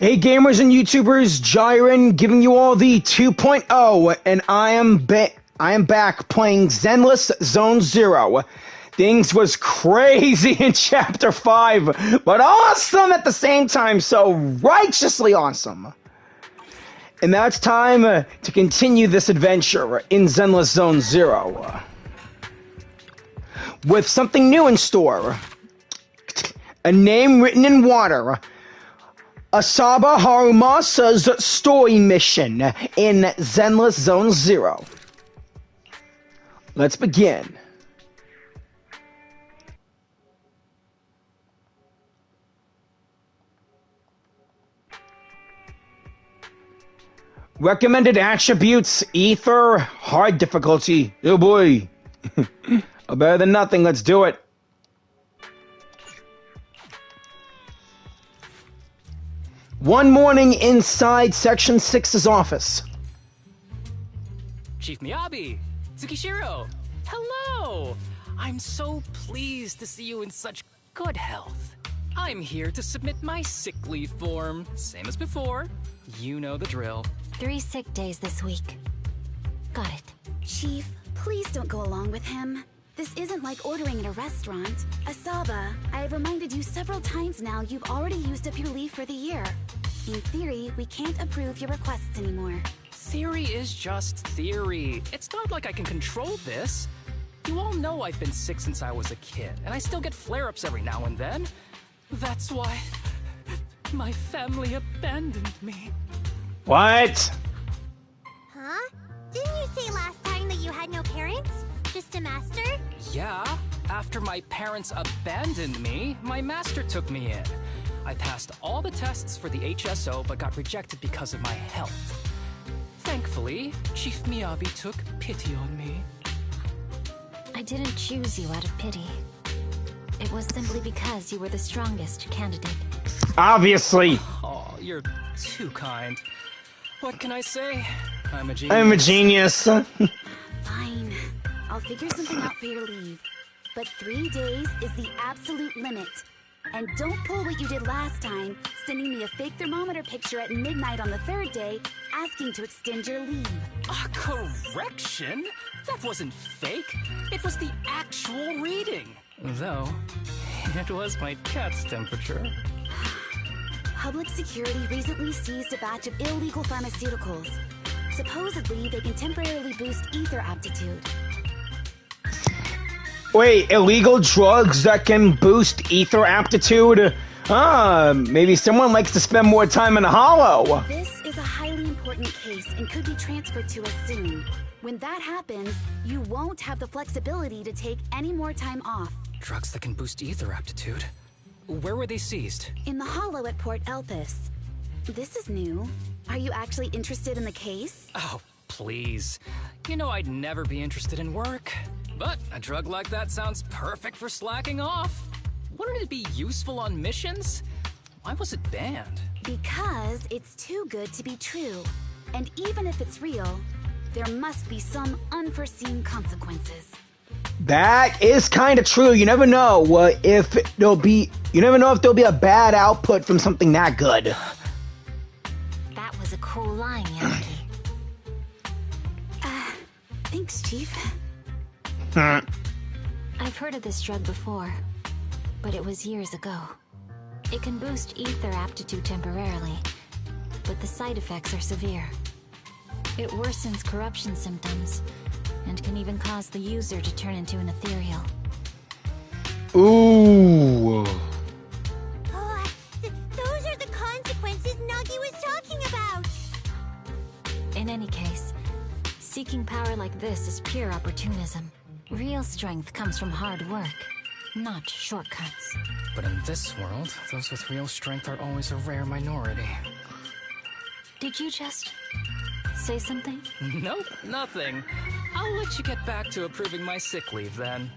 Hey gamers and YouTubers, Jyran giving you all the 2.0, and I am back playing Zenless Zone 0. Things was crazy in Chapter 5, but awesome at the same time, so righteously awesome. And now it's time to continue this adventure in Zenless Zone 0. With something new in store. A name written in water. Asaba Harumasa's story mission in Zenless Zone 0. Let's begin. Recommended attributes, ether, hard difficulty. Oh boy. Better than nothing, let's do it. One morning inside Section 6's office. Chief Miyabi! Tsukishiro! Hello! I'm so pleased to see you in such good health. I'm here to submit my sick leave form. Same as before. You know the drill. 3 sick days this week. Got it. Chief, please don't go along with him. This isn't like ordering at a restaurant. Asaba, I have reminded you several times now you've already used up your leave for the year. In theory, we can't approve your requests anymore. Theory is just theory. It's not like I can control this. You all know I've been sick since I was a kid, and I still get flare-ups every now and then. That's why my family abandoned me. What? Huh? Didn't you say last time that you had no parents? Just a master? Yeah, after my parents abandoned me, my master took me in. I passed all the tests for the HSO but got rejected because of my health. Thankfully, Chief Miyabi took pity on me. I didn't choose you out of pity. It was simply because you were the strongest candidate. Obviously. Oh, you're too kind. What can I say? I'm a genius. I'm a genius. Fine. I'll figure something out for your leave. But 3 days is the absolute limit. And don't pull what you did last time, sending me a fake thermometer picture at midnight on the 3rd day, asking to extend your leave. A correction? That wasn't fake. It was the actual reading. Though, it was my cat's temperature. Public security recently seized a batch of illegal pharmaceuticals. Supposedly, they can temporarily boost ether aptitude. Wait, illegal drugs that can boost ether aptitude? Maybe someone likes to spend more time in a hollow. This is a highly important case and could be transferred to us soon. When that happens, you won't have the flexibility to take any more time off. Drugs that can boost ether aptitude? Where were they seized? In the hollow at Port Elpis. This is new. Are you actually interested in the case? Oh, please. You know I'd never be interested in work. But a drug like that sounds perfect for slacking off. Wouldn't it be useful on missions? Why was it banned? Because it's too good to be true. And even if it's real, there must be some unforeseen consequences. That is kind of true. You never know if there'll be. You never know if there'll be a bad output from something that good. That was a cool line, Yankee. Thanks, Chief. I've heard of this drug before, but it was years ago. It can boost ether aptitude temporarily, but the side effects are severe. It worsens corruption symptoms, and can even cause the user to turn into an ethereal. Ooh. Oh, those are the consequences Nagi was talking about! In any case, seeking power like this is pure opportunism. Real strength comes from hard work, not shortcuts. But in this world, those with real strength are always a rare minority. Did you just say something? Nope, nothing. I'll let you get back to approving my sick leave then.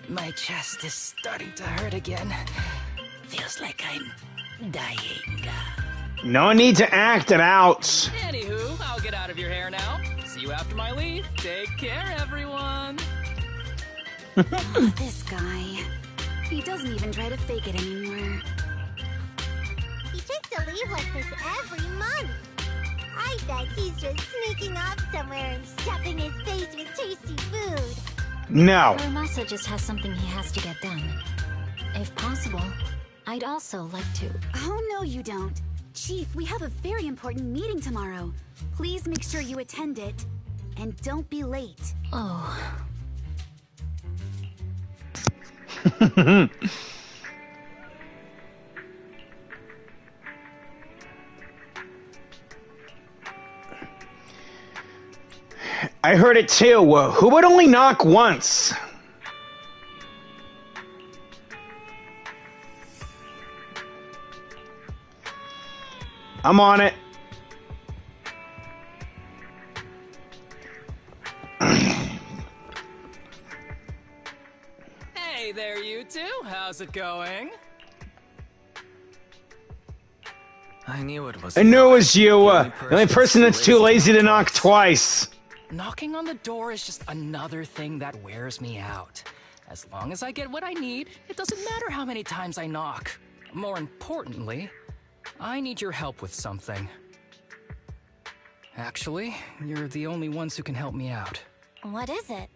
My chest is starting to hurt again. Feels like I'm dying. No need to act it out. Anywho, I'll get out of your hair now. See you after my leave. Take care, everyone. This guy. He doesn't even try to fake it anymore. He to leave like this every month. I bet he's just sneaking off somewhere and stuffing his face with tasty food. No. Harumasa just has something he has to get done. If possible, I'd also like to... Oh, no, you don't. Chief, we have a very important meeting tomorrow. Please make sure you attend it. And don't be late. Oh. I heard it too. Who would only knock once? I'm on it. Hey there, you two. How's it going? I knew it was. I knew it was you. The only person that's too lazy to knock twice. Knocking on the door is just another thing that wears me out. As long as I get what I need, it doesn't matter how many times I knock. More importantly, I need your help with something. Actually, you're the only ones who can help me out. What is it?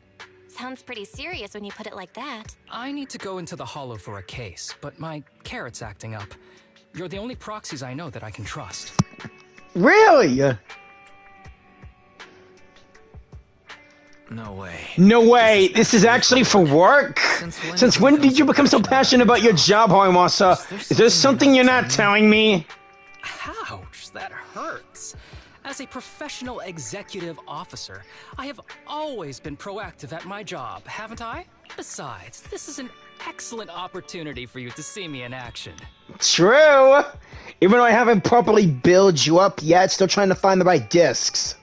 Sounds pretty serious when you put it like that. I need to go into the Hollow for a case, but my carrot's acting up. You're the only proxies I know that I can trust. Really? No way. No way. This is actually for work? Since when did you become so passionate about your job, Harumasa? Is there something you're not telling me? Ouch, that hurts. As a professional executive officer, I have always been proactive at my job, haven't I? Besides, this is an excellent opportunity for you to see me in action. True. Even though I haven't properly built you up yet, still trying to find the right discs.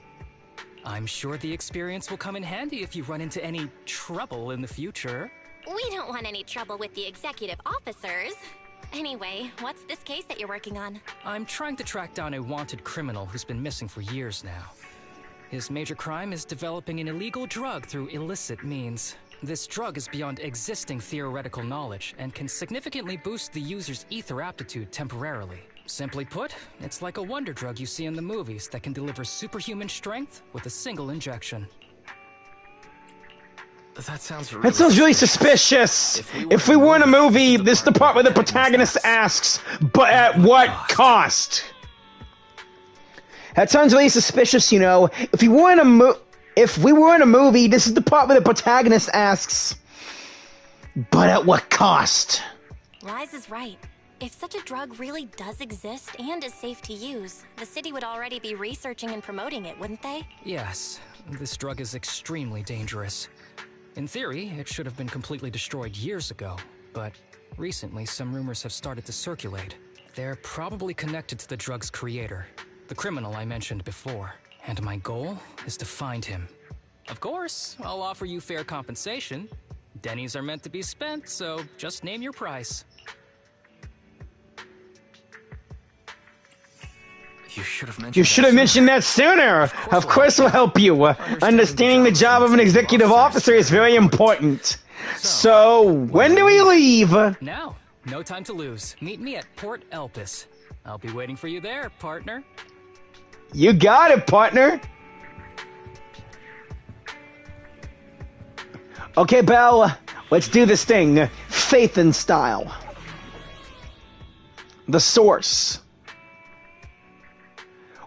I'm sure the experience will come in handy if you run into any trouble in the future. We don't want any trouble with the executive officers. Anyway, what's this case that you're working on? I'm trying to track down a wanted criminal who's been missing for years now. His major crime is developing an illegal drug through illicit means. This drug is beyond existing theoretical knowledge and can significantly boost the user's ether aptitude temporarily. Simply put, it's like a wonder drug you see in the movies that can deliver superhuman strength with a single injection. That sounds really suspicious. If we were in a movie, this is the part where the protagonist asks, but at what cost? That sounds really suspicious, you know. If we were in a movie, this is the part where the protagonist asks, but at what cost? Liz is right. If such a drug really does exist and is safe to use, the city would already be researching and promoting it, wouldn't they? Yes, this drug is extremely dangerous. In theory, it should have been completely destroyed years ago, but recently some rumors have started to circulate. They're probably connected to the drug's creator, the criminal I mentioned before, and my goal is to find him. Of course, I'll offer you fair compensation. Dennies are meant to be spent, so just name your price. You should have mentioned that sooner. Of course we'll help you. Understanding the job of an executive officer is very important. So, when do we leave? Now, no time to lose. Meet me at Port Elpis. I'll be waiting for you there, partner. You got it, partner. Okay, Belle, let's do this thing. Faith in style. The source.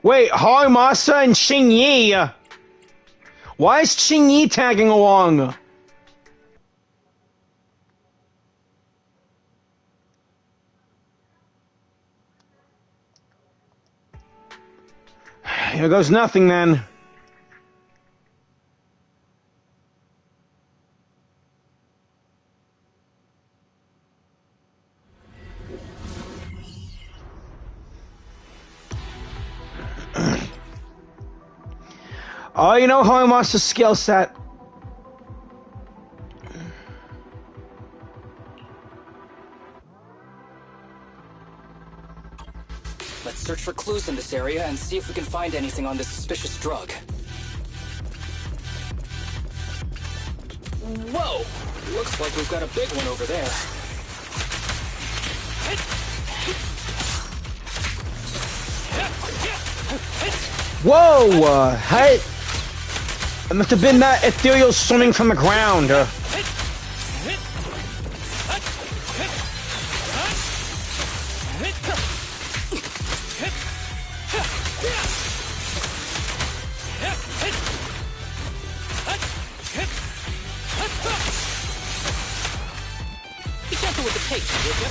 Wait, Harumasa and Xingyi. Why is Xingyi tagging along? Here goes nothing then. Oh, you know Harumasa's skill set. Let's search for clues in this area and see if we can find anything on this suspicious drug. Whoa! Looks like we've got a big one over there. Whoa! Hey! It must have been that ethereal swimming from the ground. Be gentle with the pace, would you?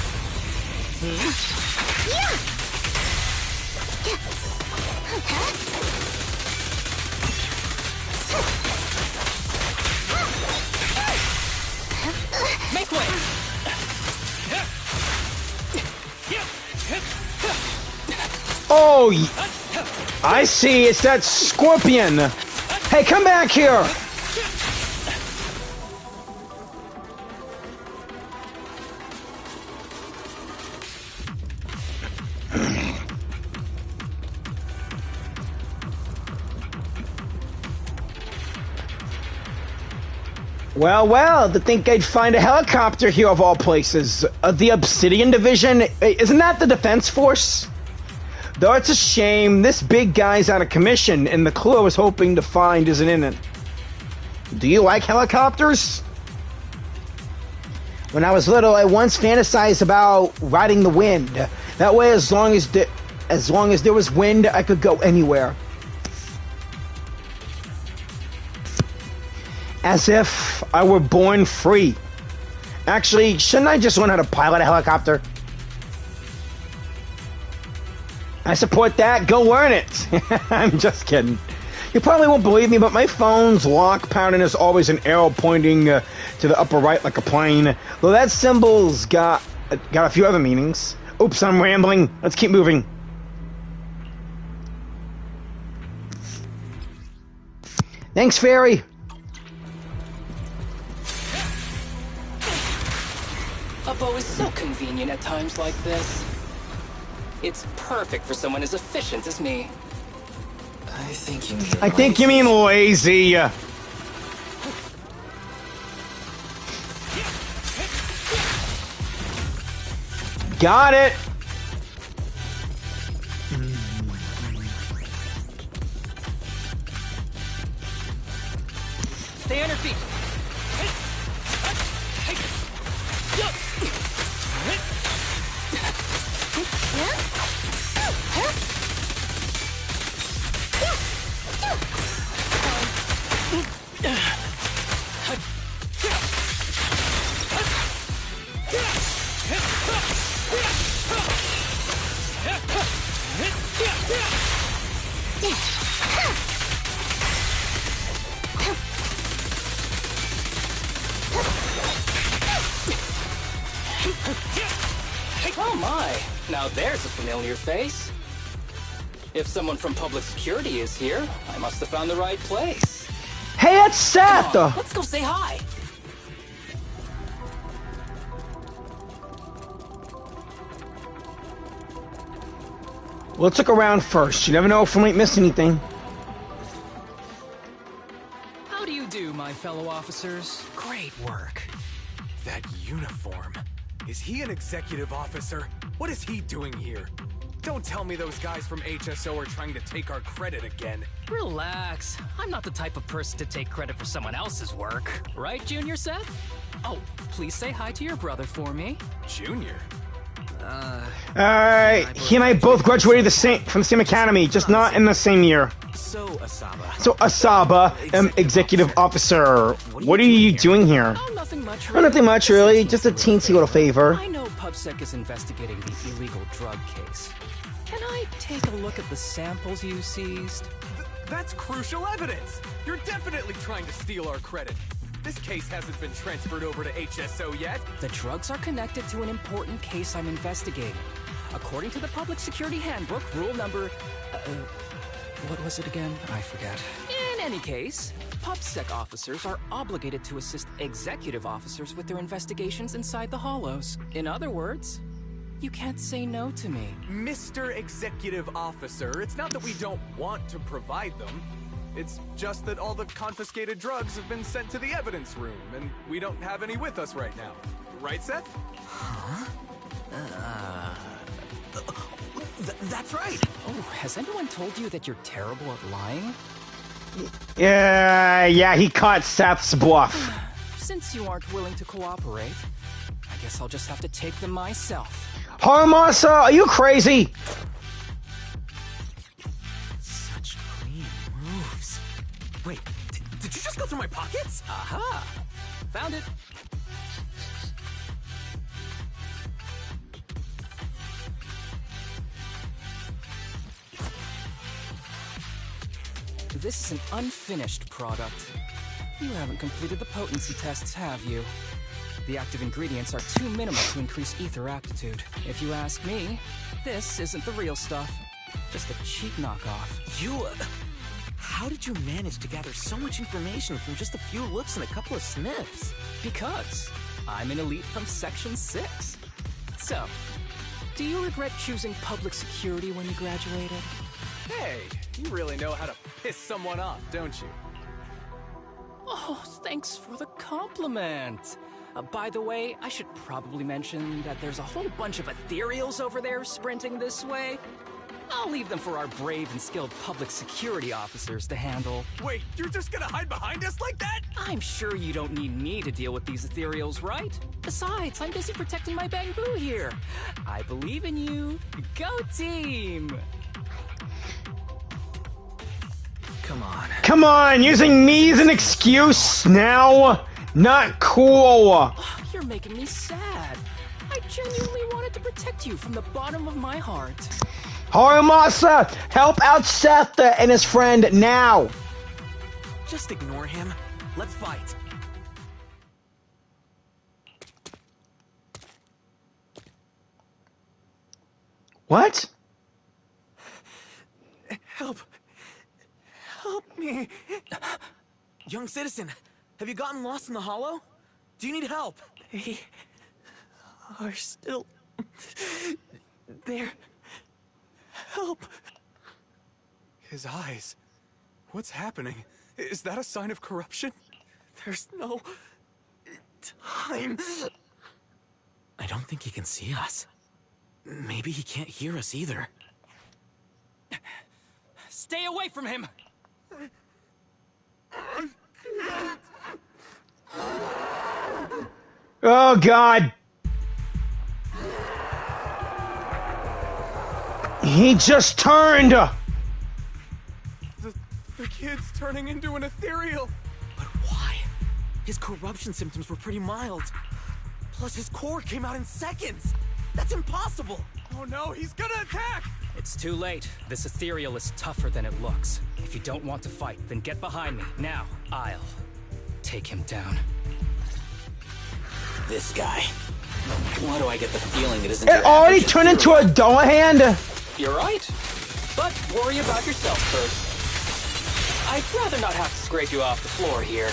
Make way! Oh, I see. It's that scorpion. Hey, come back here. Well, well, to think I'd find a helicopter here of all places. The Obsidian Division? Isn't that the Defense Force? Though it's a shame, this big guy's out of commission, and the clue I was hoping to find isn't in it. Do you like helicopters? When I was little, I once fantasized about riding the wind. That way, as long as there was wind, I could go anywhere. As if I were born free. Actually, shouldn't I just learn how to pilot a helicopter? I support that. Go learn it. I'm just kidding. You probably won't believe me, but my phone's lock pattern is always an arrow pointing to the upper right like a plane. Though that symbol's got a few other meanings. Oops, I'm rambling. Let's keep moving. Thanks, Fairy. A bow is so convenient at times like this. It's perfect for someone as efficient as me. I think you mean I think you mean lazy. Got it. Stay on your feet. Oh my, now there's a familiar face. If someone from public security is here, I must have found the right place. Hey, it's Seth. Come on, let's go say hi. Let's look around first. You never know if we might miss anything. How do you do, my fellow officers? Great work. That uniform. Is he an executive officer? What is he doing here? Don't tell me those guys from HSO are trying to take our credit again. Relax. I'm not the type of person to take credit for someone else's work. Right, Junior Seth? Oh, please say hi to your brother for me. Junior? Alright, he and I both graduated from the same academy, just not in the same year. So, Asaba. So, Asaba, executive officer, what are you doing here? Oh, nothing much. Oh, nothing much, really. Just a teensy little favor. I know PubSec is investigating the illegal drug case. Can I take a look at the samples you seized? That's crucial evidence! You're definitely trying to steal our credit. This case hasn't been transferred over to HSO yet. The drugs are connected to an important case I'm investigating. According to the Public Security Handbook, rule number... what was it again? I forget. In any case, PubSec officers are obligated to assist executive officers with their investigations inside the Hollows. In other words, you can't say no to me. Mr. Executive Officer, it's not that we don't want to provide them. It's just that all the confiscated drugs have been sent to the evidence room, and we don't have any with us right now. Right, Seth? Huh? That's right. Oh, has anyone told you that you're terrible at lying? Yeah, he caught Seth's bluff. Since you aren't willing to cooperate, I guess I'll just have to take them myself. Harumasa, are you crazy? Such clean moves. Wait, did you just go through my pockets? Aha! Found it. This is an unfinished product. You haven't completed the potency tests, have you? The active ingredients are too minimal to increase ether aptitude. If you ask me, this isn't the real stuff. Just a cheap knockoff. You, how did you manage to gather so much information from just a few looks and a couple of sniffs? Because I'm an elite from Section 6. So, do you regret choosing public security when you graduated? Hey, you really know how to piss someone off, don't you? Oh, thanks for the compliment. By the way, I should probably mention that there's a whole bunch of ethereals over there sprinting this way. I'll leave them for our brave and skilled public security officers to handle. Wait, you're just gonna hide behind us like that? I'm sure you don't need me to deal with these ethereals, right? Besides, I'm busy protecting my bamboo here. I believe in you. Go team! Come on. Come on, using me as an excuse now? Not cool. Oh, you're making me sad. I genuinely wanted to protect you from the bottom of my heart. Harumasa, help out Seth and his friend now. Just ignore him. Let's fight. What? Help. Help me. Young citizen, have you gotten lost in the hollow? Do you need help? They are still there. Help. His eyes. What's happening? Is that a sign of corruption? There's no time. I don't think he can see us. Maybe he can't hear us either. Stay away from him! Oh, God. He just turned. The kid's turning into an ethereal. But why? His corruption symptoms were pretty mild. Plus his core came out in seconds. That's impossible. Oh no, he's gonna attack! It's too late. This ethereal is tougher than it looks. If you don't want to fight, then get behind me. Now, I'll take him down. This guy. Why do I get the feeling it isn't? It already turned into a doll hand. You're right. But worry about yourself first. I'd rather not have to scrape you off the floor here.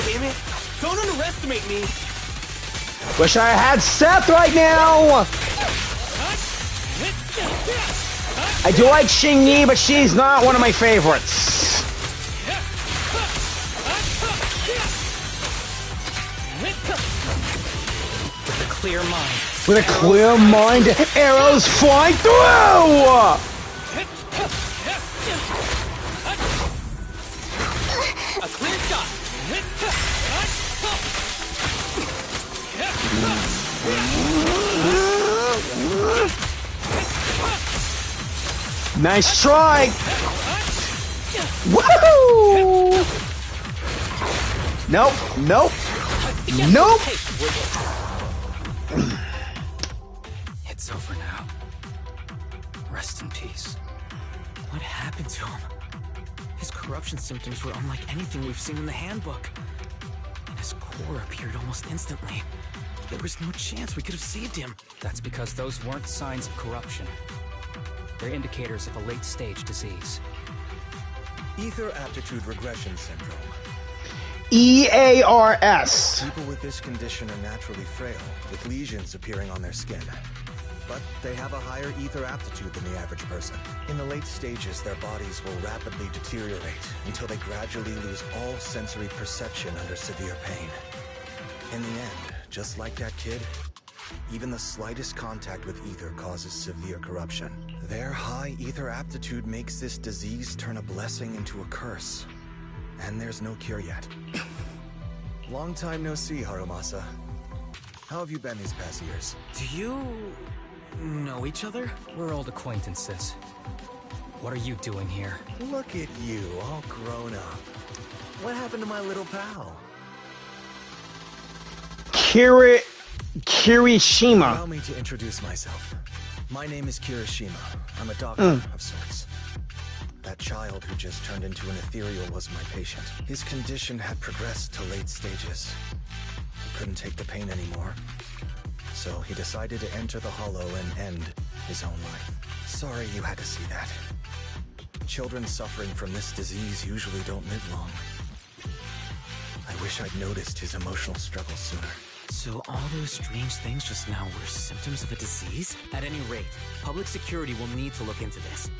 Damn it! Don't underestimate me! Wish I had Seth right now. I do like Xingyi, but she's not one of my favorites. With a clear mind. With a clear mind, arrows flying through! A clear shot. Nice try! Woohoo! Nope, nope, nope! It's over now. Rest in peace. What happened to him? His corruption symptoms were unlike anything we've seen in the handbook. And his core appeared almost instantly. There was no chance we could have saved him. That's because those weren't signs of corruption. They're indicators of a late-stage disease. Ether aptitude regression syndrome. EARS. People with this condition are naturally frail, with lesions appearing on their skin. But they have a higher ether aptitude than the average person. In the late stages, their bodies will rapidly deteriorate until they gradually lose all sensory perception under severe pain. In the end, just like that kid, Even the slightest contact with ether causes severe corruption. Their high ether aptitude makes this disease turn a blessing into a curse. And there's no cure yet. Long time no see, Harumasa. How have you been these past years? Do you know each other? We're old acquaintances. What are you doing here? Look at you, all grown up. What happened to my little pal? Kirishima. Allow me to introduce myself. My name is Kirishima. I'm a doctor of sorts. That child who just turned into an ethereal was my patient. His condition had progressed to late stages. He couldn't take the pain anymore. So he decided to enter the Hollow and end his own life. Sorry you had to see that. Children suffering from this disease usually don't live long. I wish I'd noticed his emotional struggles sooner. So all those strange things just now were symptoms of a disease? At any rate, public security will need to look into this.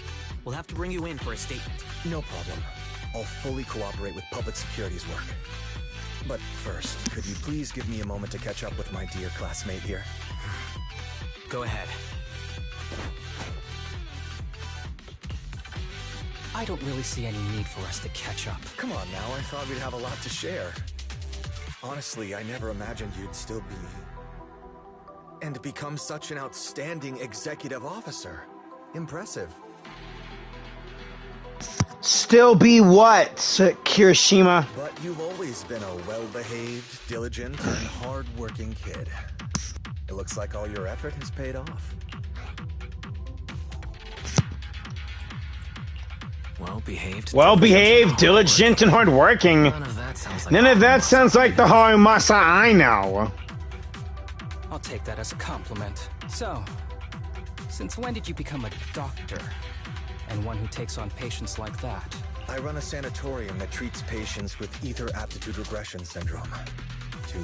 We'll have to bring you in for a statement. No problem. I'll fully cooperate with public security's work. But first, could you please give me a moment to catch up with my dear classmate here? Go ahead. I don't really see any need for us to catch up. Come on now, I thought we'd have a lot to share. Honestly, I never imagined you'd still be... and become such an outstanding executive officer. Impressive. Still be what, Kirishima? But you've always been a well-behaved, diligent, and hard-working kid. It looks like all your effort has paid off. Well-behaved, diligent, and hardworking. None of that sounds like... None of that sounds like the Harumasa I know. I'll take that as a compliment. So, since when did you become a doctor? And one who takes on patients like that? I run a sanatorium that treats patients with ether aptitude regression syndrome. To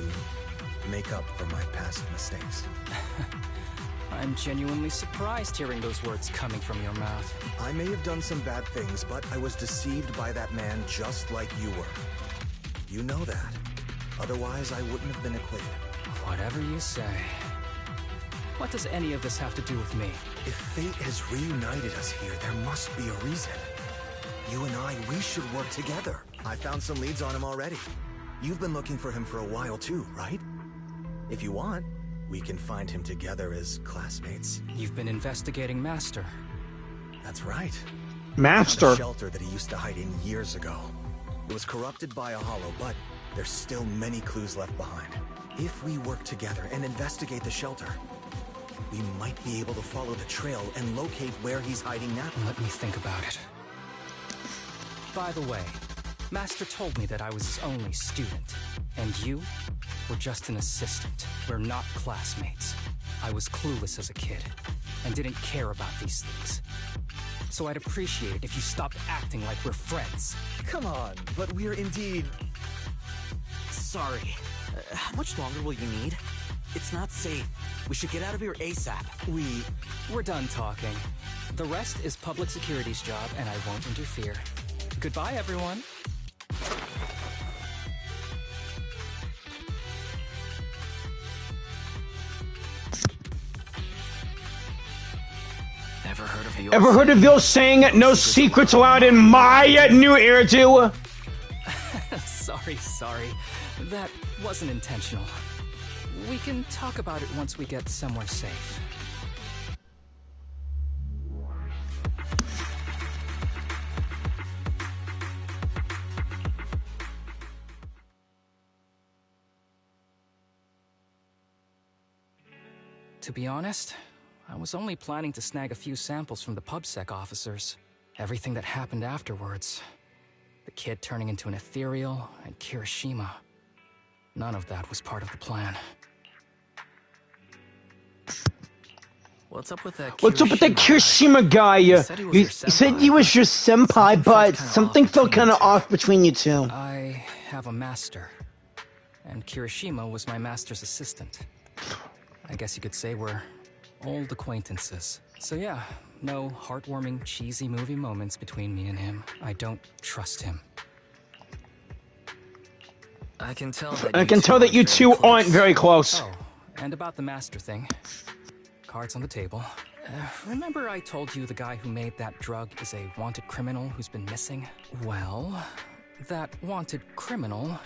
make up for my past mistakes. I'm genuinely surprised hearing those words coming from your mouth. I may have done some bad things, but I was deceived by that man just like you were. You know that. Otherwise, I wouldn't have been acquitted. Whatever you say. What does any of this have to do with me? If fate has reunited us here, there must be a reason. You and I, we should work together. I found some leads on him already. You've been looking for him for a while too, right? If you want, we can find him together as classmates. You've been investigating Master. That's right. Master. The shelter that he used to hide in years ago. It was corrupted by a Hollow, but there's still many clues left behind. If we work together and investigate the shelter, we might be able to follow the trail and locate where he's hiding now. Let me think about it. By the way, Master told me that I was his only student, and you were just an assistant. We're not classmates. I was clueless as a kid, and didn't care about these things. So I'd appreciate it if you stopped acting like we're friends. Come on, but we're indeed... Sorry. How much longer will you need? It's not safe. We should get out of here ASAP. We're done talking. The rest is public security's job, and I won't interfere. Goodbye, everyone. Ever heard of your saying, no secrets allowed in my new hairdo? Sorry. That wasn't intentional. We can talk about it once we get somewhere safe. To be honest, I was only planning to snag a few samples from the PubSec officers. Everything that happened afterwards. The kid turning into an ethereal, and Kirishima. None of that was part of the plan. What's up with that Kirishima guy? You said he was your senpai, but something felt kind of off between you two. I have a master. And Kirishima was my master's assistant. I guess you could say we're old acquaintances. So yeah, no heartwarming, cheesy movie moments between me and him. I don't trust him. I can tell that you two aren't very close. Oh, And about the master thing. Cards on the table. Remember I told you the guy who made that drug is a wanted criminal who's been missing? Well, that wanted criminal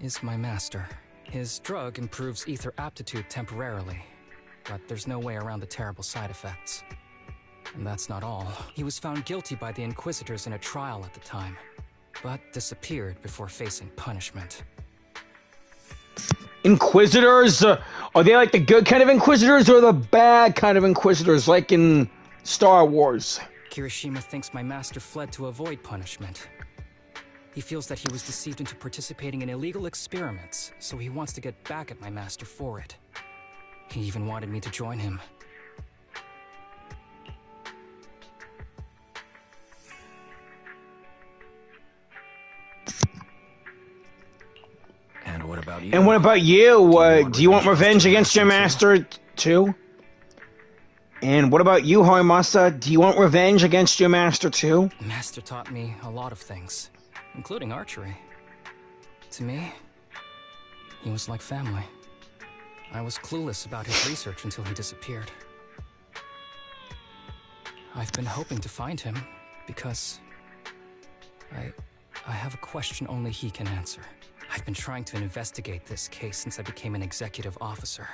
is my master. His drug improves ether aptitude temporarily, but there's no way around the terrible side effects. And that's not all. He was found guilty by the Inquisitors in a trial at the time, but disappeared before facing punishment. Inquisitors? Are they like the good kind of Inquisitors or the bad kind of Inquisitors, like in Star Wars? Kirishima thinks my master fled to avoid punishment. He feels that he was deceived into participating in illegal experiments, so he wants to get back at my master for it. He even wanted me to join him. And what about you? And what about you? Do you want revenge against your master too? And what about you, Harumasa? Do you want revenge against your master too? Master taught me a lot of things, including archery. To me, he was like family. I was clueless about his research until he disappeared. I've been hoping to find him because I have a question only he can answer. I've been trying to investigate this case since I became an executive officer.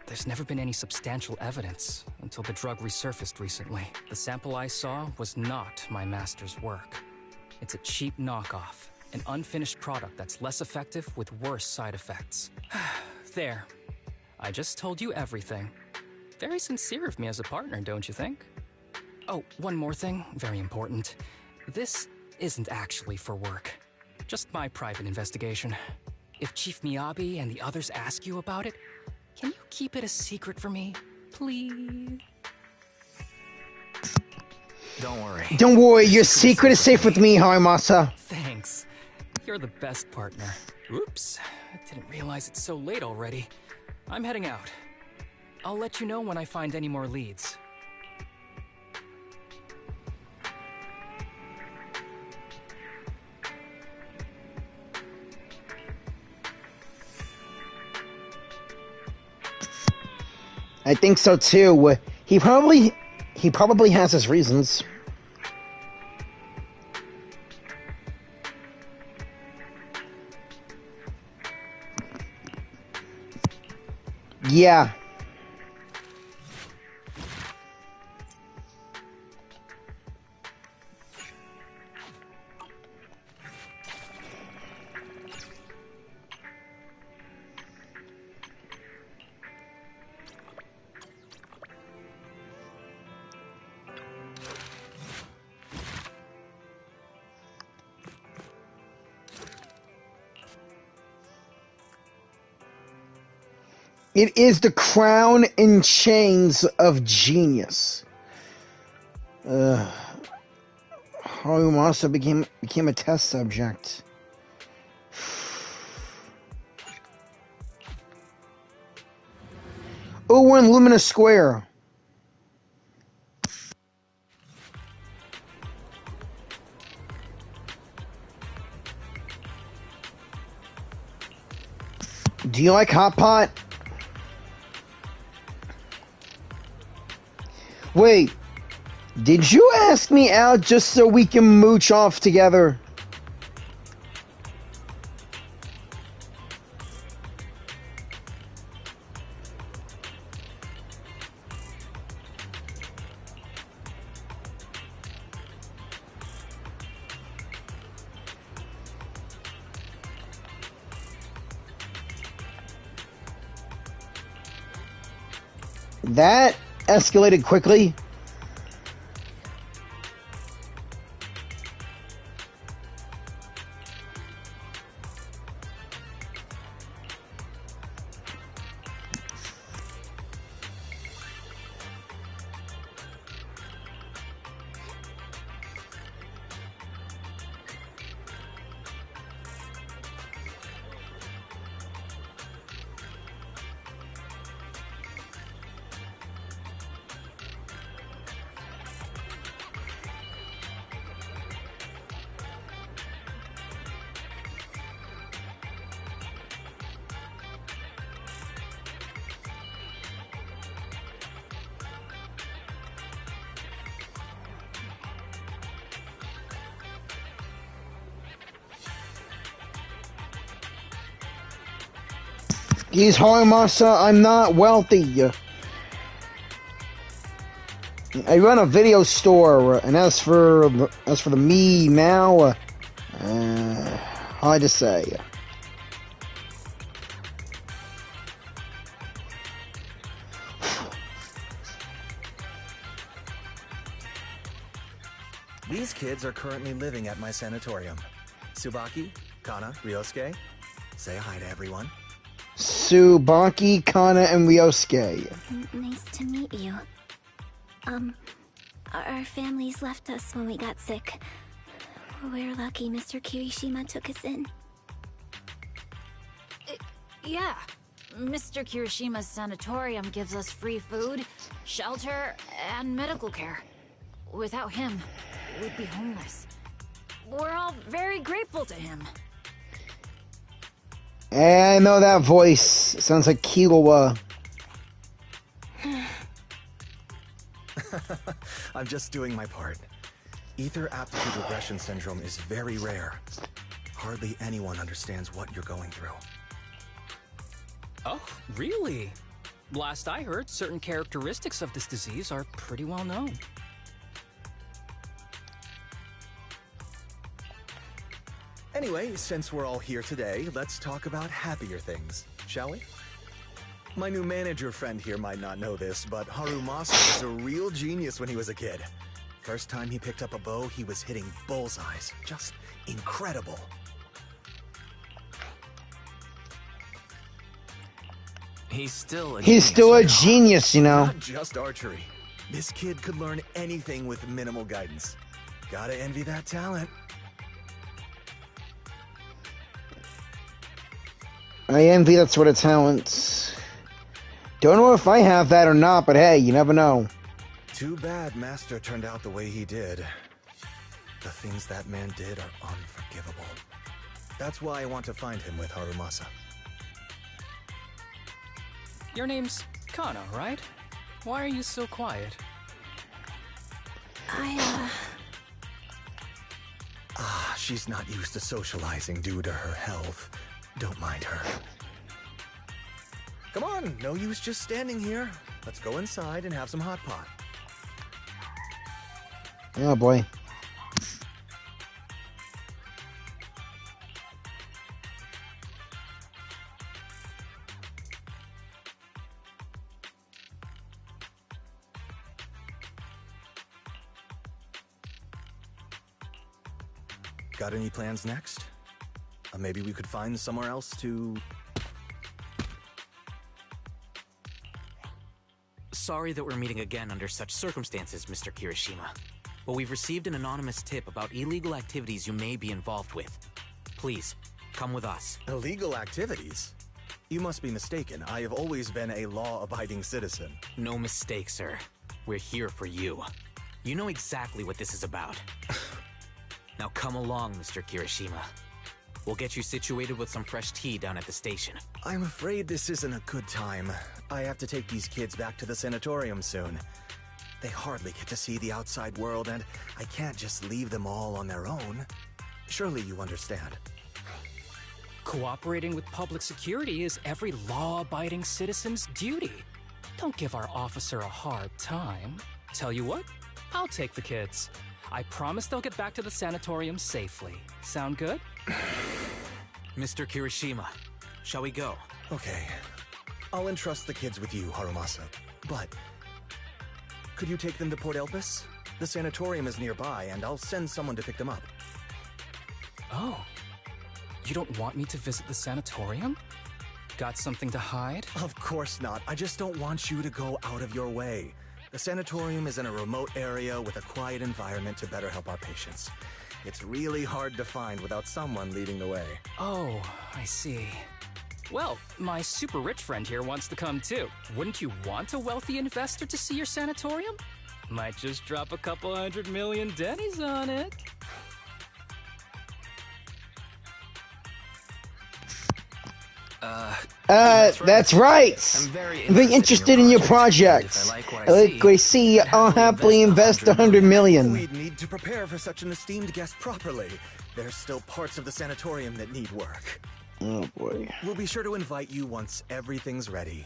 There's never been any substantial evidence until the drug resurfaced recently. The sample I saw was not my master's work. It's a cheap knockoff, an unfinished product that's less effective with worse side effects. There. I just told you everything. Very sincere of me as a partner, don't you think? Oh, one more thing, very important. This isn't actually for work. Just my private investigation. If Chief Miyabi and the others ask you about it, can you keep it a secret for me, please? Don't worry. Don't worry, your secret is safe with me, Harumasa. Thanks. You're the best partner. Oops, I didn't realize it's so late already. I'm heading out. I'll let you know when I find any more leads. I think so too. He probably has his reasons. Yeah. It is the crown and chains of genius. Harumasa became a test subject. Oh, we're in Luminous Square. Do you like hot pot? Wait, did you ask me out just so we can mooch off together? That escalated quickly. He's Harumasa. I'm not wealthy. I run a video store, and as for the me now, hard to say. These kids are currently living at my sanatorium. Tsubaki, Kana, Ryosuke, say hi to everyone. Tsubaki, Kana, and Ryosuke. Nice to meet you. Our families left us when we got sick. We're lucky Mr. Kirishima took us in. Yeah. Mr. Kirishima's sanatorium gives us free food, shelter, and medical care. Without him, we'd be homeless. We're all very grateful to him. I know that voice. It sounds like Killua. I'm just doing my part. Ether aptitude regression syndrome is very rare. Hardly anyone understands what you're going through. Oh, really? Last I heard, certain characteristics of this disease are pretty well known. Anyway, since we're all here today, let's talk about happier things, shall we? My new manager friend here might not know this, but Harumasa was a real genius when he was a kid. First time he picked up a bow, he was hitting bullseyes. Just incredible. He's still a genius, you know. Not just archery. This kid could learn anything with minimal guidance. Gotta envy that talent. I envy that sort of talent. Don't know if I have that or not, but hey, you never know. Too bad Master turned out the way he did. The things that man did are unforgivable. That's why I want to find him with Harumasa. Your name's Kana, right? Why are you so quiet? She's not used to socializing due to her health. Don't mind her. Come on, no use just standing here. Let's go inside and have some hot pot. Oh boy. Got any plans next? Maybe we could find somewhere else to... Sorry that we're meeting again under such circumstances, Mr. Kirishima. But we've received an anonymous tip about illegal activities you may be involved with. Please, come with us. Illegal activities? You must be mistaken. I have always been a law-abiding citizen. No mistake, sir. We're here for you. You know exactly what this is about. Now come along, Mr. Kirishima. We'll get you situated with some fresh tea down at the station. I'm afraid this isn't a good time. I have to take these kids back to the sanatorium soon. They hardly get to see the outside world, and I can't just leave them all on their own. Surely you understand. Cooperating with public security is every law-abiding citizen's duty. Don't give our officer a hard time. Tell you what, I'll take the kids. I promise they'll get back to the sanatorium safely. Sound good? Mr. Kirishima, shall we go? Okay. I'll entrust the kids with you, Harumasa. But... could you take them to Port Elpis? The sanatorium is nearby, and I'll send someone to pick them up. Oh. You don't want me to visit the sanatorium? Got something to hide? Of course not. I just don't want you to go out of your way. The sanatorium is in a remote area with a quiet environment to better help our patients. It's really hard to find without someone leading the way. Oh, I see. Well, my super rich friend here wants to come too. Wouldn't you want a wealthy investor to see your sanatorium? Might just drop a couple $100 million dennies on it. That's right. I'm very interested in your project. If Like I see, I'll happily invest $100 million. We'd need to prepare for such an esteemed guest properly. There's still parts of the sanatorium that need work. Oh boy. We'll be sure to invite you once everything's ready.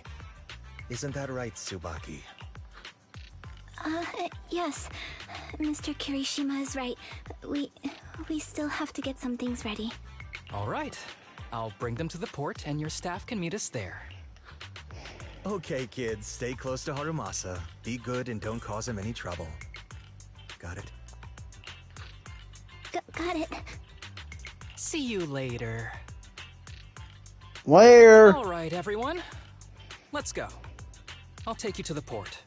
Isn't that right, Tsubaki? Yes. Mr. Kirishima is right. We still have to get some things ready. All right. I'll bring them to the port, and your staff can meet us there. Okay, kids, stay close to Harumasa. Be good and don't cause him any trouble. Got it? Got it. See you later. Where? All right, everyone. Let's go. I'll take you to the port.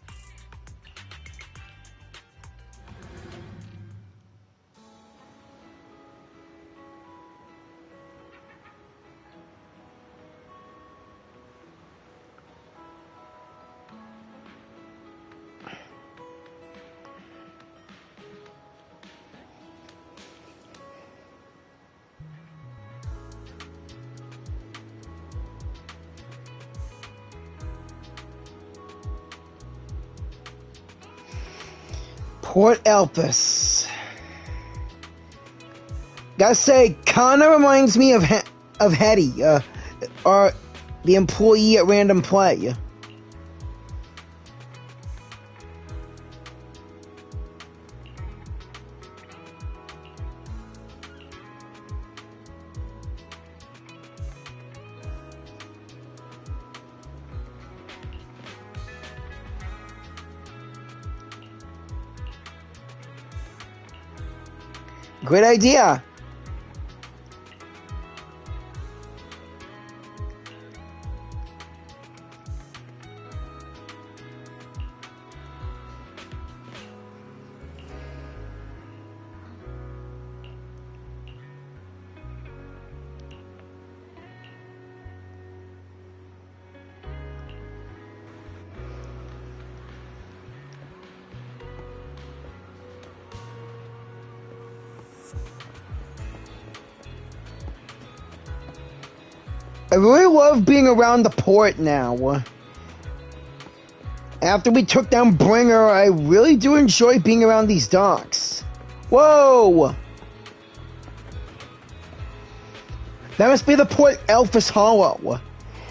Port Elpis. Gotta say, kinda reminds me of Hetty, or the employee at Random Play. Great idea. I really love being around the port now. After we took down Bringer, I really do enjoy being around these docks. Whoa! That must be the Port Elpis Hollow.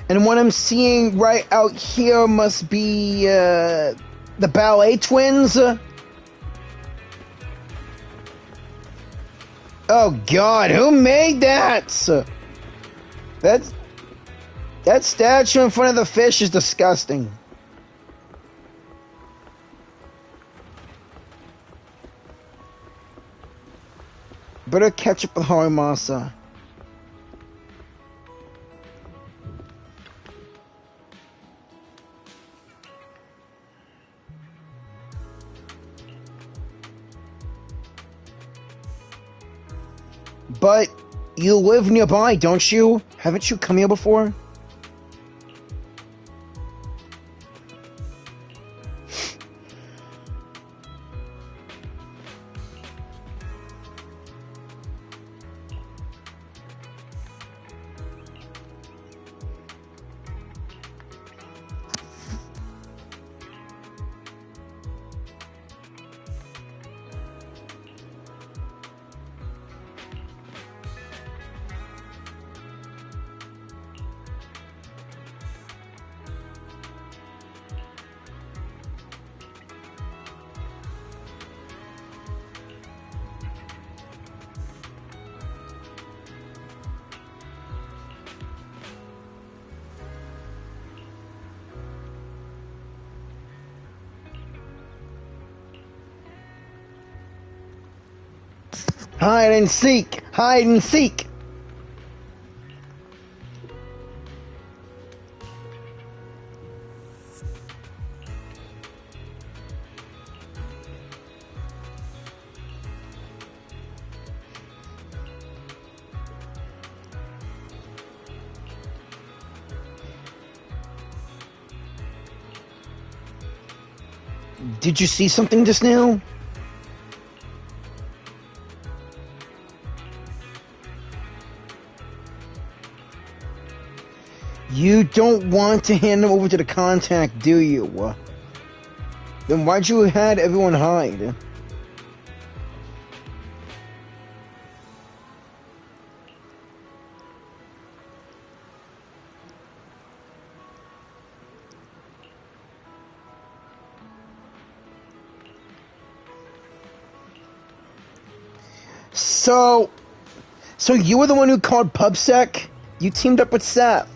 And what I'm seeing right out here must be the Ballet Twins. Oh God, who made that? That statue in front of the fish is disgusting. Better catch up with Harumasa. But you live nearby, don't you? Haven't you come here before? Hide and seek! Hide and seek! Did you see something just now? You don't want to hand them over to the contact, do you? Then why'd you had everyone hide? So you were the one who called PubSec? You teamed up with Seth.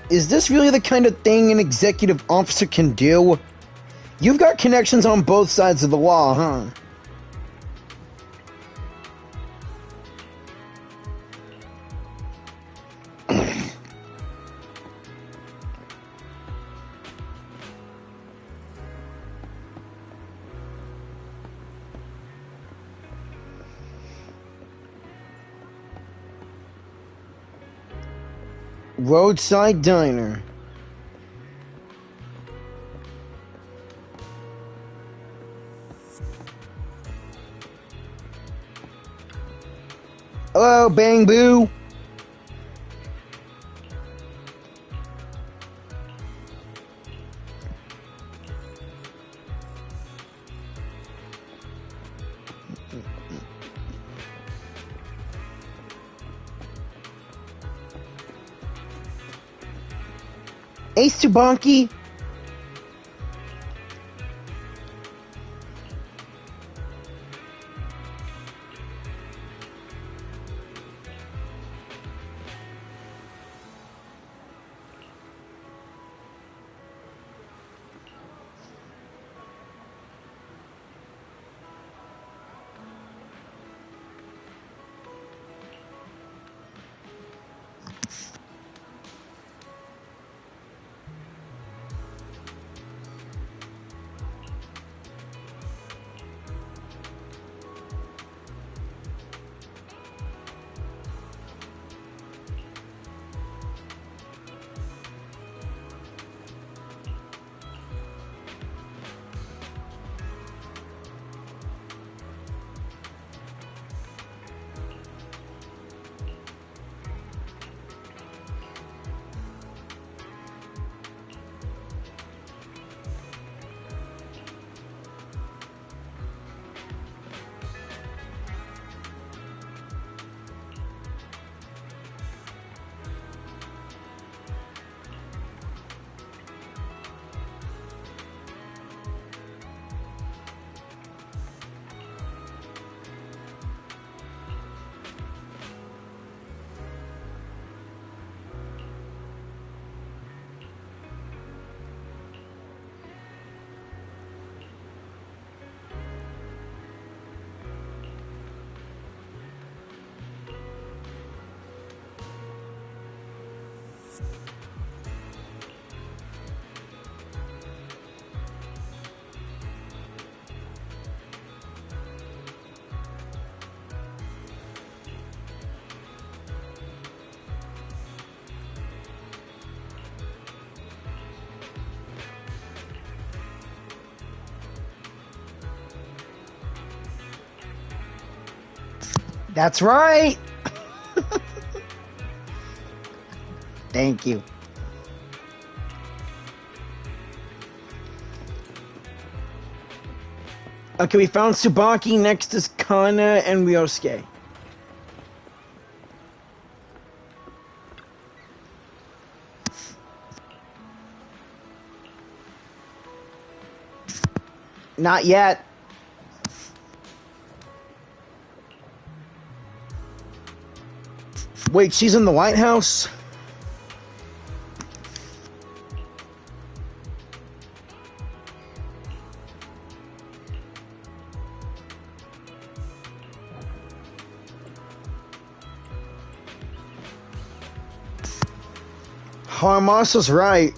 Is this really the kind of thing an executive officer can do? You've got connections on both sides of the law, huh? Roadside Diner. Hello, Bang Boo. Hey, Tsubaki. That's right. Thank you. Okay, we found Tsubaki. Next is Kana and Ryosuke. Not yet. Wait, she's in the White House? Harumasa's right.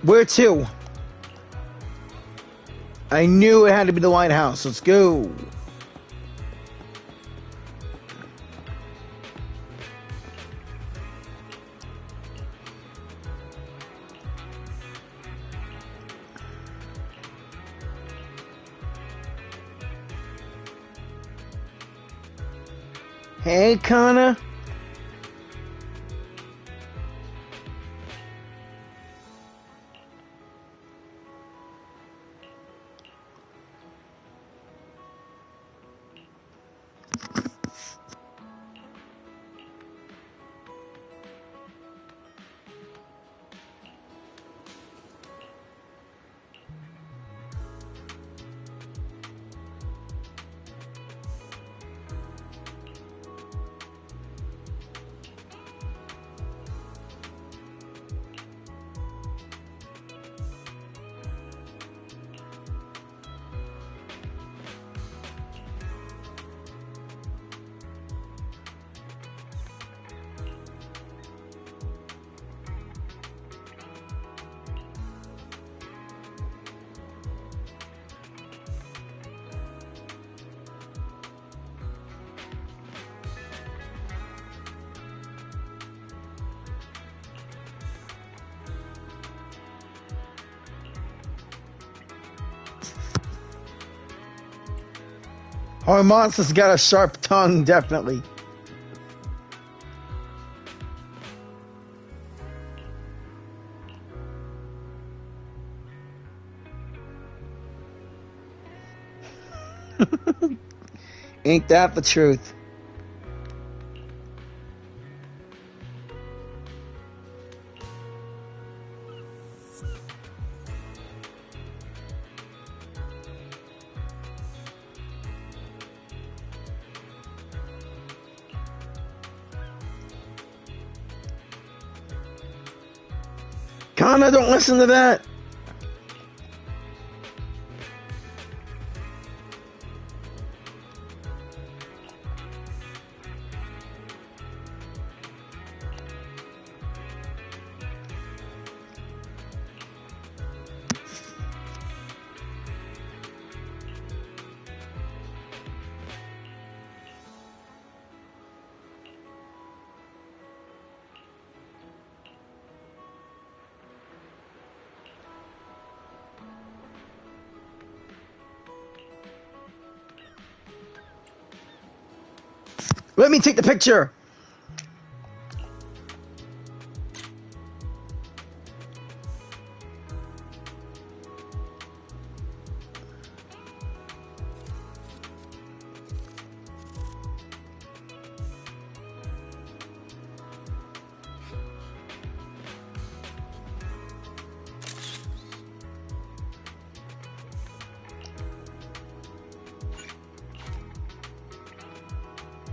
Where to? I knew it had to be the lighthouse. Let's go. Hey, Connor. Harumasa's got a sharp tongue, definitely. Ain't that the truth? Kana, don't listen to that. Let me take the picture.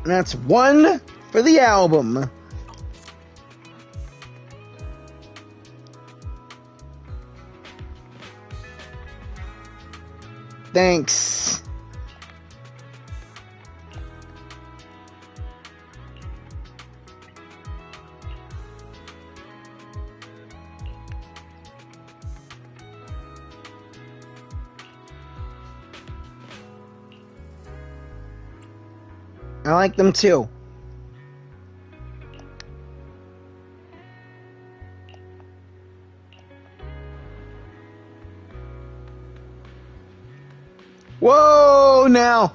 And that's one for the album. Thanks. I like them too. Whoa, now.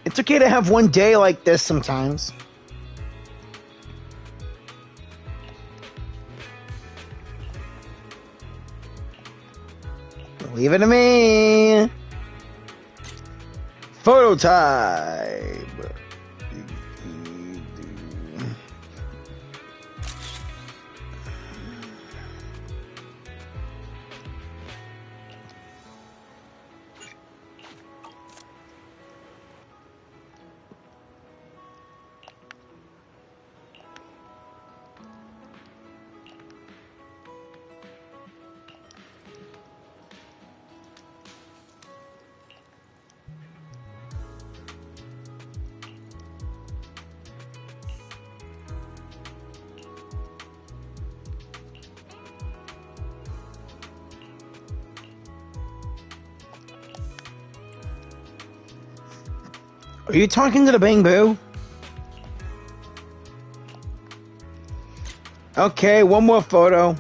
It's okay to have one day like this sometimes. Leave it to me. Photo time. Are you talking to the Bamboo? Okay, one more photo.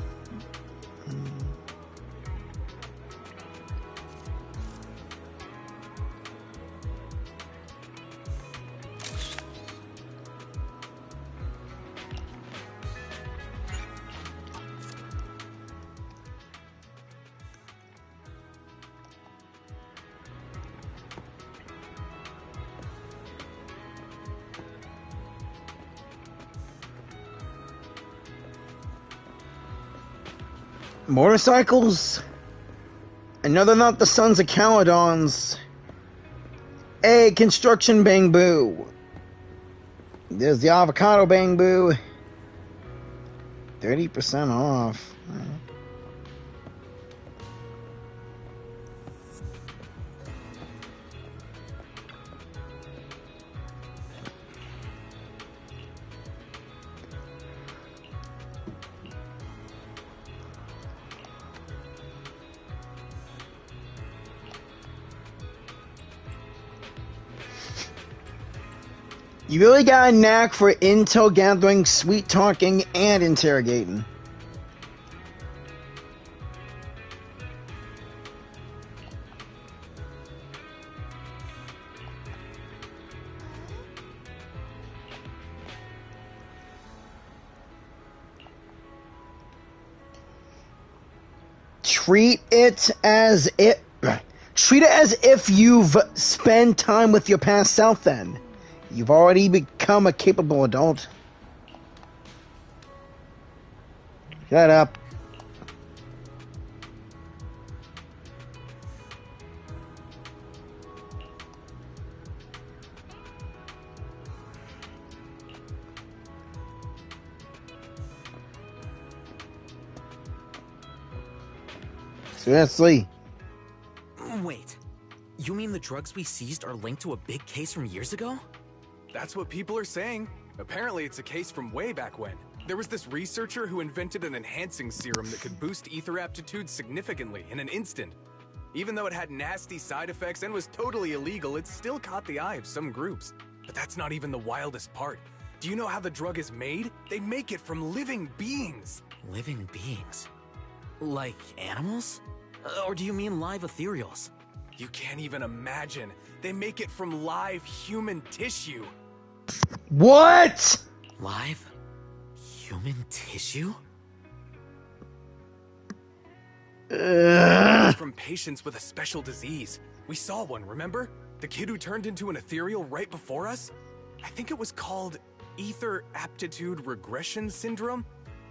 Motorcycles? And no, they're not the sons of Caledons. Hey, construction Bamboo. There's the avocado Bamboo. 30% off. You really got a knack for intel gathering, sweet talking, and interrogating. Treat it as if you've spent time with your past self then. You've already become a capable adult. Shut up. Seriously. Wait, you mean the drugs we seized are linked to a big case from years ago? That's what people are saying. Apparently it's a case from way back when. There was this researcher who invented an enhancing serum that could boost ether aptitude significantly in an instant. Even though it had nasty side effects and was totally illegal, it still caught the eye of some groups. But that's not even the wildest part. Do you know how the drug is made? They make it from living beings. Living beings? Like animals? Or do you mean live ethereals? You can't even imagine. They make it from live human tissue. What? Live human tissue? It's from patients with a special disease. We saw one, remember? The kid who turned into an ethereal right before us? I think it was called ether aptitude regression syndrome.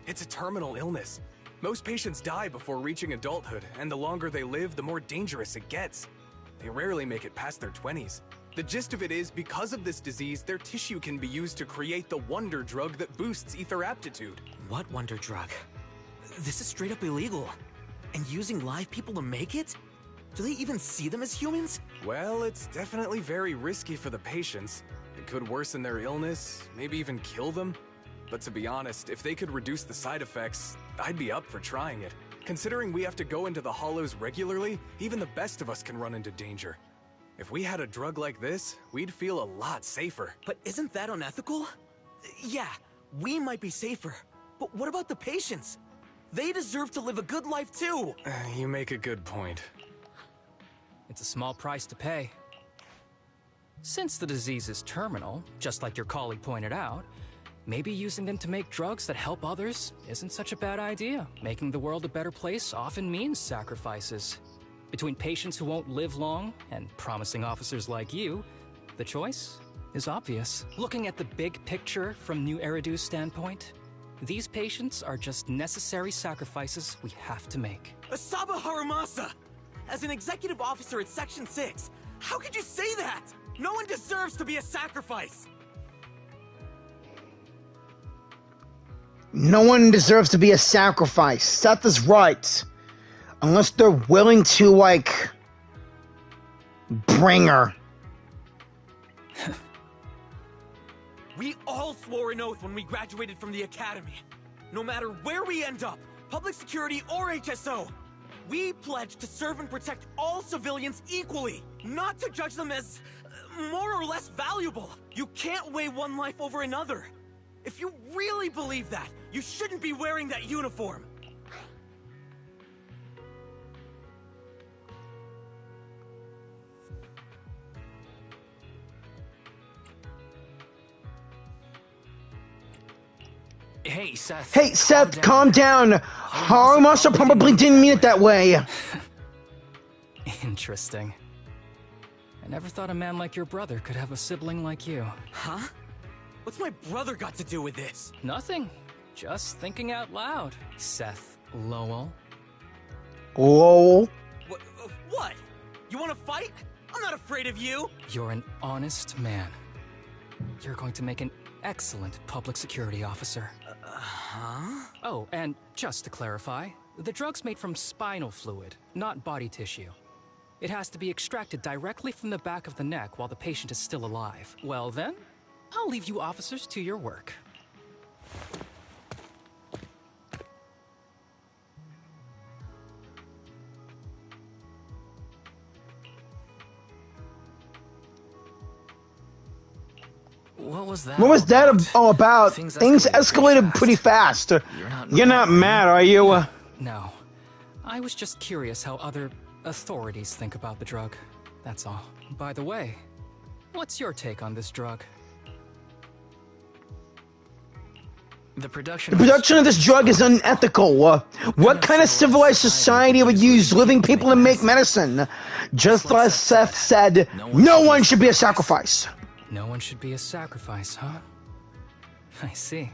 It's a terminal illness. Most patients die before reaching adulthood, and the longer they live, the more dangerous it gets. They rarely make it past their 20s. The gist of it is, because of this disease, their tissue can be used to create the wonder drug that boosts ether aptitude. What wonder drug? This is straight up illegal. And using live people to make it? Do they even see them as humans? Well, it's definitely very risky for the patients. It could worsen their illness, maybe even kill them. But to be honest, if they could reduce the side effects, I'd be up for trying it. Considering we have to go into the hollows regularly, even the best of us can run into danger. If we had a drug like this, we'd feel a lot safer. But isn't that unethical? Yeah, we might be safer, but what about the patients? They deserve to live a good life too! You make a good point. It's a small price to pay. Since the disease is terminal, just like your colleague pointed out, maybe using them to make drugs that help others isn't such a bad idea. Making the world a better place often means sacrifices. Between patients who won't live long and promising officers like you, the choice is obvious. Looking at the big picture from New Eridu's standpoint, these patients are just necessary sacrifices we have to make. Asaba Harumasa! As an executive officer at Section 6, how could you say that? No one deserves to be a sacrifice! No one deserves to be a sacrifice. Seth is right. Unless they're willing to, like, bring her. We all swore an oath when we graduated from the academy. No matter where we end up, public security or HSO, we pledge to serve and protect all civilians equally, not to judge them as more or less valuable. You can't weigh one life over another. If you really believe that, you shouldn't be wearing that uniform. Hey, Seth. Hey, Seth, calm down. Harumasa probably didn't mean it that way. Interesting. I never thought a man like your brother could have a sibling like you. Huh? What's my brother got to do with this? Nothing. Just thinking out loud. Seth Lowell. Lol. What? You want to fight? I'm not afraid of you. You're an honest man. You're going to make an excellent public security officer. Huh? Oh, and just to clarify, the drug's made from spinal fluid, not body tissue. It has to be extracted directly from the back of the neck while the patient is still alive. Well then, I'll leave you officers to your work. What was that? What was that all about? Things escalated pretty fast. You're not mad, are you? No. I was just curious how other authorities think about the drug. That's all. By the way, what's your take on this drug? The production of this drug is unethical. What kind of civilized society would use living people to make medicine? Just like Seth said, no one should be a sacrifice. No one should be a sacrifice, huh? I see.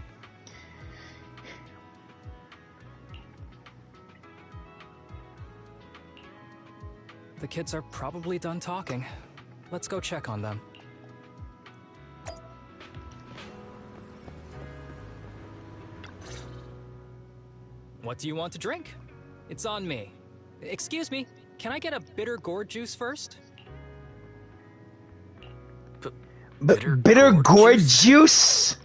The kids are probably done talking. Let's go check on them. What do you want to drink? It's on me. Excuse me, can I get a bitter gourd juice first? Bitter gourd juice?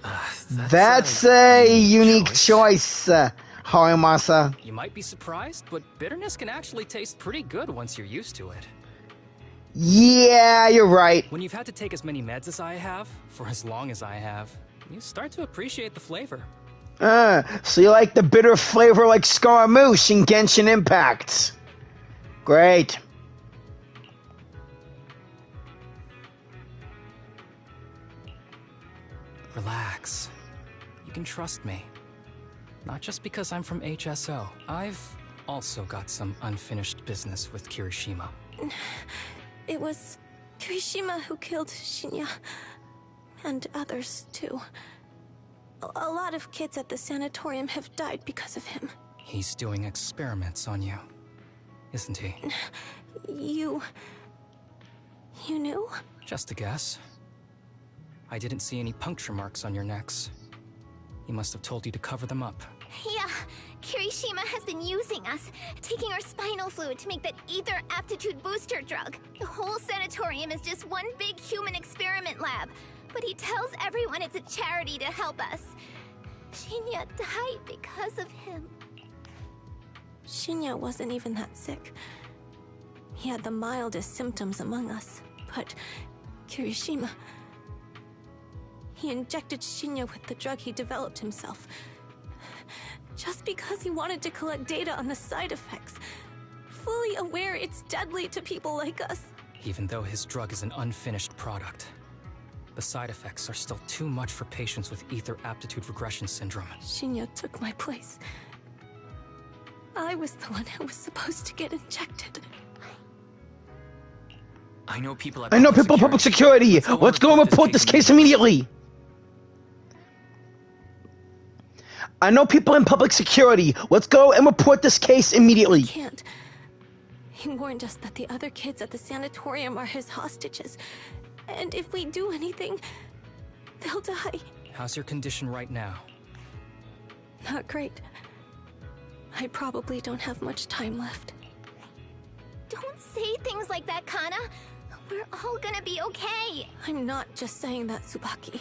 That's a unique choice, Harumasa. You might be surprised, but bitterness can actually taste pretty good once you're used to it. Yeah, you're right. When you've had to take as many meds as I have, for as long as I have, you start to appreciate the flavor. So you like the bitter flavor like Scaramouche in Genshin Impact. Great. Relax. You can trust me. Not just because I'm from HSO. I've also got some unfinished business with Kirishima. It was Kirishima who killed Shinya. And others, too. A lot of kids at the sanatorium have died because of him. He's doing experiments on you, isn't he? You knew? Just a guess. I didn't see any puncture marks on your necks. He must have told you to cover them up. Yeah, Kirishima has been using us, taking our spinal fluid to make that ether aptitude booster drug. The whole sanatorium is just one big human experiment lab, but he tells everyone it's a charity to help us. Shinya died because of him. Shinya wasn't even that sick. He had the mildest symptoms among us, but Kirishima... He injected Shinya with the drug he developed himself. Just because he wanted to collect data on the side effects. Fully aware it's deadly to people like us. Even though his drug is an unfinished product, the side effects are still too much for patients with ether aptitude regression syndrome. Shinya took my place. I was the one who was supposed to get injected. I know people at public security. Let's go and report this case immediately. I know people in public security. Let's go and report this case immediately. We can't. He warned us that the other kids at the sanatorium are his hostages. And if we do anything, they'll die. How's your condition right now? Not great. I probably don't have much time left. Don't say things like that, Kana. We're all gonna be okay. I'm not just saying that, Tsubaki.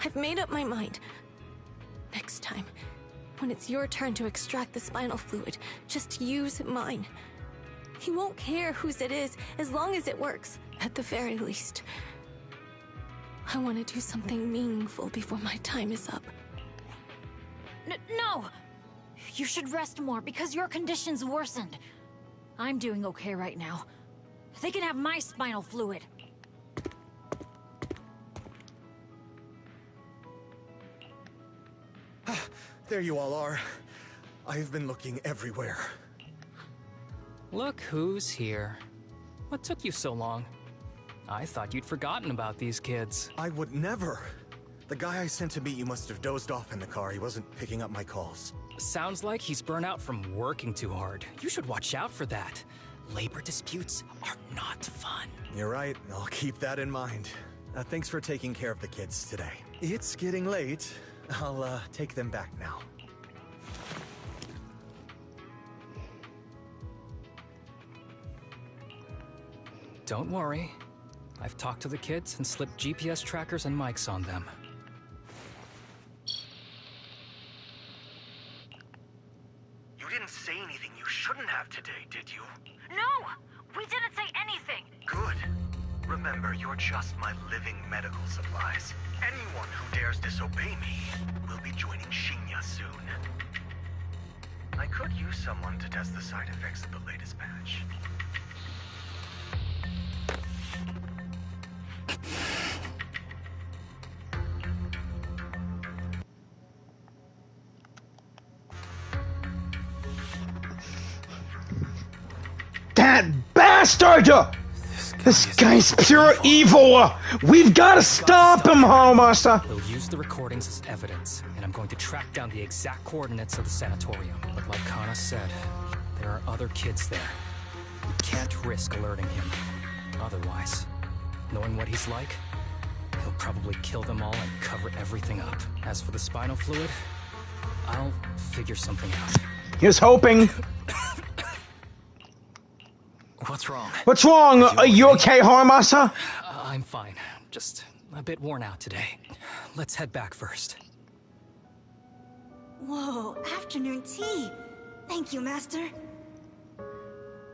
I've made up my mind. Next time, when it's your turn to extract the spinal fluid, just use mine. He won't care whose it is as long as it works, at the very least. I want to do something meaningful before my time is up. No! You should rest more because your condition's worsened. I'm doing okay right now. They can have my spinal fluid. There you all are. I've been looking everywhere. Look who's here. What took you so long? I thought you'd forgotten about these kids. I would never. The guy I sent to meet you must have dozed off in the car. He wasn't picking up my calls. Sounds like he's burnt out from working too hard. You should watch out for that. Labor disputes are not fun. You're right. I'll keep that in mind. Thanks for taking care of the kids today. It's getting late. I'll take them back now. Don't worry. I've talked to the kids and slipped GPS trackers and mics on them. You didn't say anything you shouldn't have today, did you? No! We didn't say anything! Good. Remember, you're just my living medical supplies. Anyone who dares disobey me will be joining Shinya soon. I could use someone to test the side effects of the latest patch. That bastard! This guy's pure evil! We've got to stop him, Harumasa! We'll use the recordings as evidence, and I'm going to track down the exact coordinates of the sanatorium. But like Kana said, there are other kids there. We can't risk alerting him. Otherwise, knowing what he's like, he'll probably kill them all and cover everything up. As for the spinal fluid, I'll figure something out. Here's hoping. What's wrong? What's wrong? Are you okay, Harumasa? I'm fine. Just a bit worn out today. Let's head back first. Whoa, afternoon tea. Thank you, Master.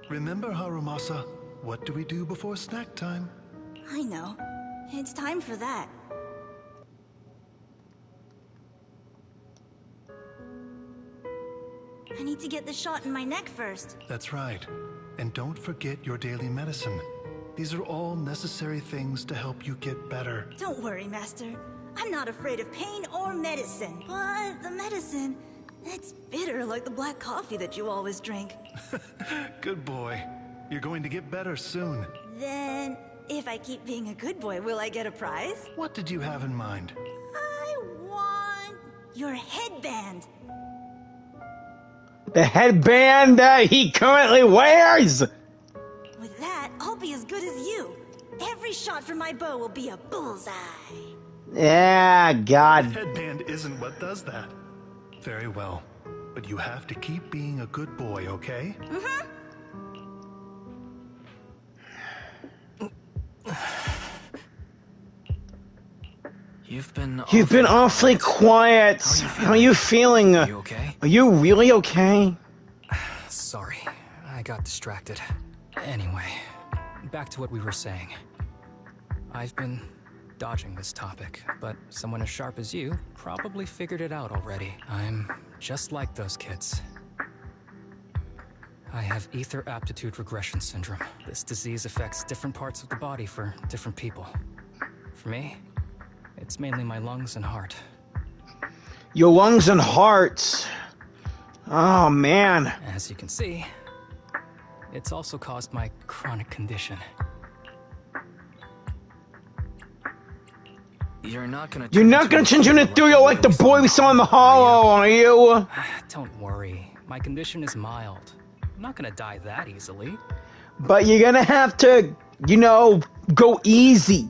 Remember, Harumasa, what do we do before snack time? I know. It's time for that. I need to get the shot in my neck first. That's right. And don't forget your daily medicine. These are all necessary things to help you get better. Don't worry, Master. I'm not afraid of pain or medicine. But the medicine, it's bitter like the black coffee that you always drink. Good boy. You're going to get better soon. Then, if I keep being a good boy, will I get a prize? What did you have in mind? I want your headband. The headband that he currently wears! With that, I'll be as good as you. Every shot from my bow will be a bullseye. Yeah, God. The headband isn't what does that. Very well. But you have to keep being a good boy, okay? Mm-hmm. You've been awfully quiet. How are you feeling? Are you okay? Are you really okay? Sorry, I got distracted. Anyway, back to what we were saying. I've been dodging this topic, but someone as sharp as you probably figured it out already. I'm just like those kids. I have ether aptitude regression syndrome. This disease affects different parts of the body for different people. For me, it's mainly my lungs and heart. Your lungs and heart. Oh, man. As you can see, it's also caused my chronic condition. You're not gonna change into ethereal like the boy we saw in the hollow, are you? Don't worry. My condition is mild. I'm not gonna die that easily. But you're gonna have to, you know, go easy.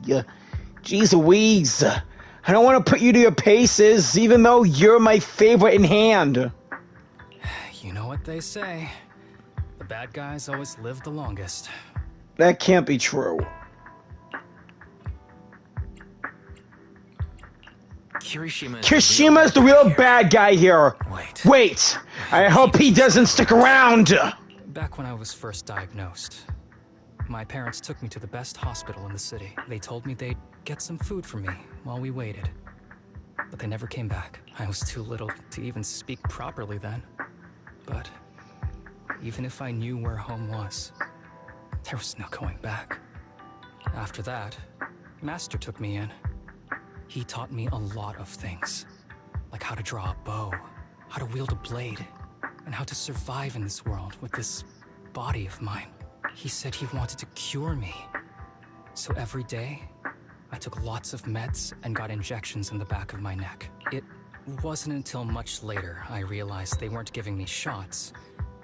Jeez Louise. I don't want to put you to your paces, even though you're my favorite in hand. You know what they say. The bad guys always live the longest. That can't be true. Kirishima's the real bad guy here. Wait. I hope he doesn't stick around. Back when I was first diagnosed, my parents took me to the best hospital in the city. They told me they'd get some food for me while we waited. But they never came back. I was too little to even speak properly then. But even if I knew where home was, there was no going back. After that, Master took me in. He taught me a lot of things, like how to draw a bow, how to wield a blade, and how to survive in this world with this body of mine. He said he wanted to cure me. So every day, I took lots of meds and got injections in the back of my neck. It wasn't until much later I realized they weren't giving me shots,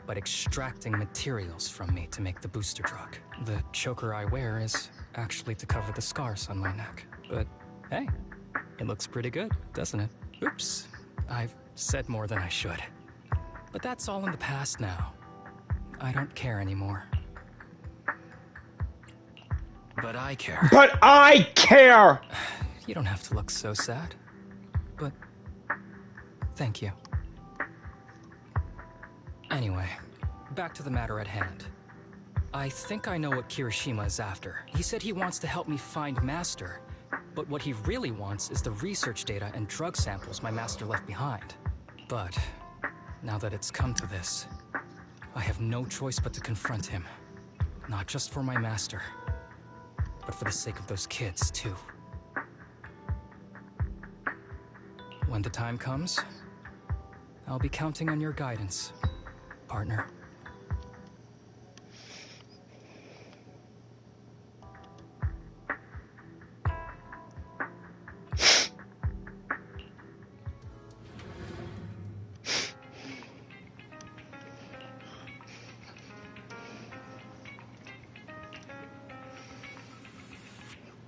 but extracting materials from me to make the booster drug. The choker I wear is actually to cover the scars on my neck. But hey, it looks pretty good, doesn't it? Oops, I've said more than I should. But that's all in the past now. I don't care anymore. But I care. But I care! You don't have to look so sad. But thank you. Anyway, back to the matter at hand. I think I know what Kirishima is after. He said he wants to help me find Master, but what he really wants is the research data and drug samples my master left behind. But now that it's come to this, I have no choice but to confront him. Not just for my master, but for the sake of those kids, too. When the time comes, I'll be counting on your guidance, partner.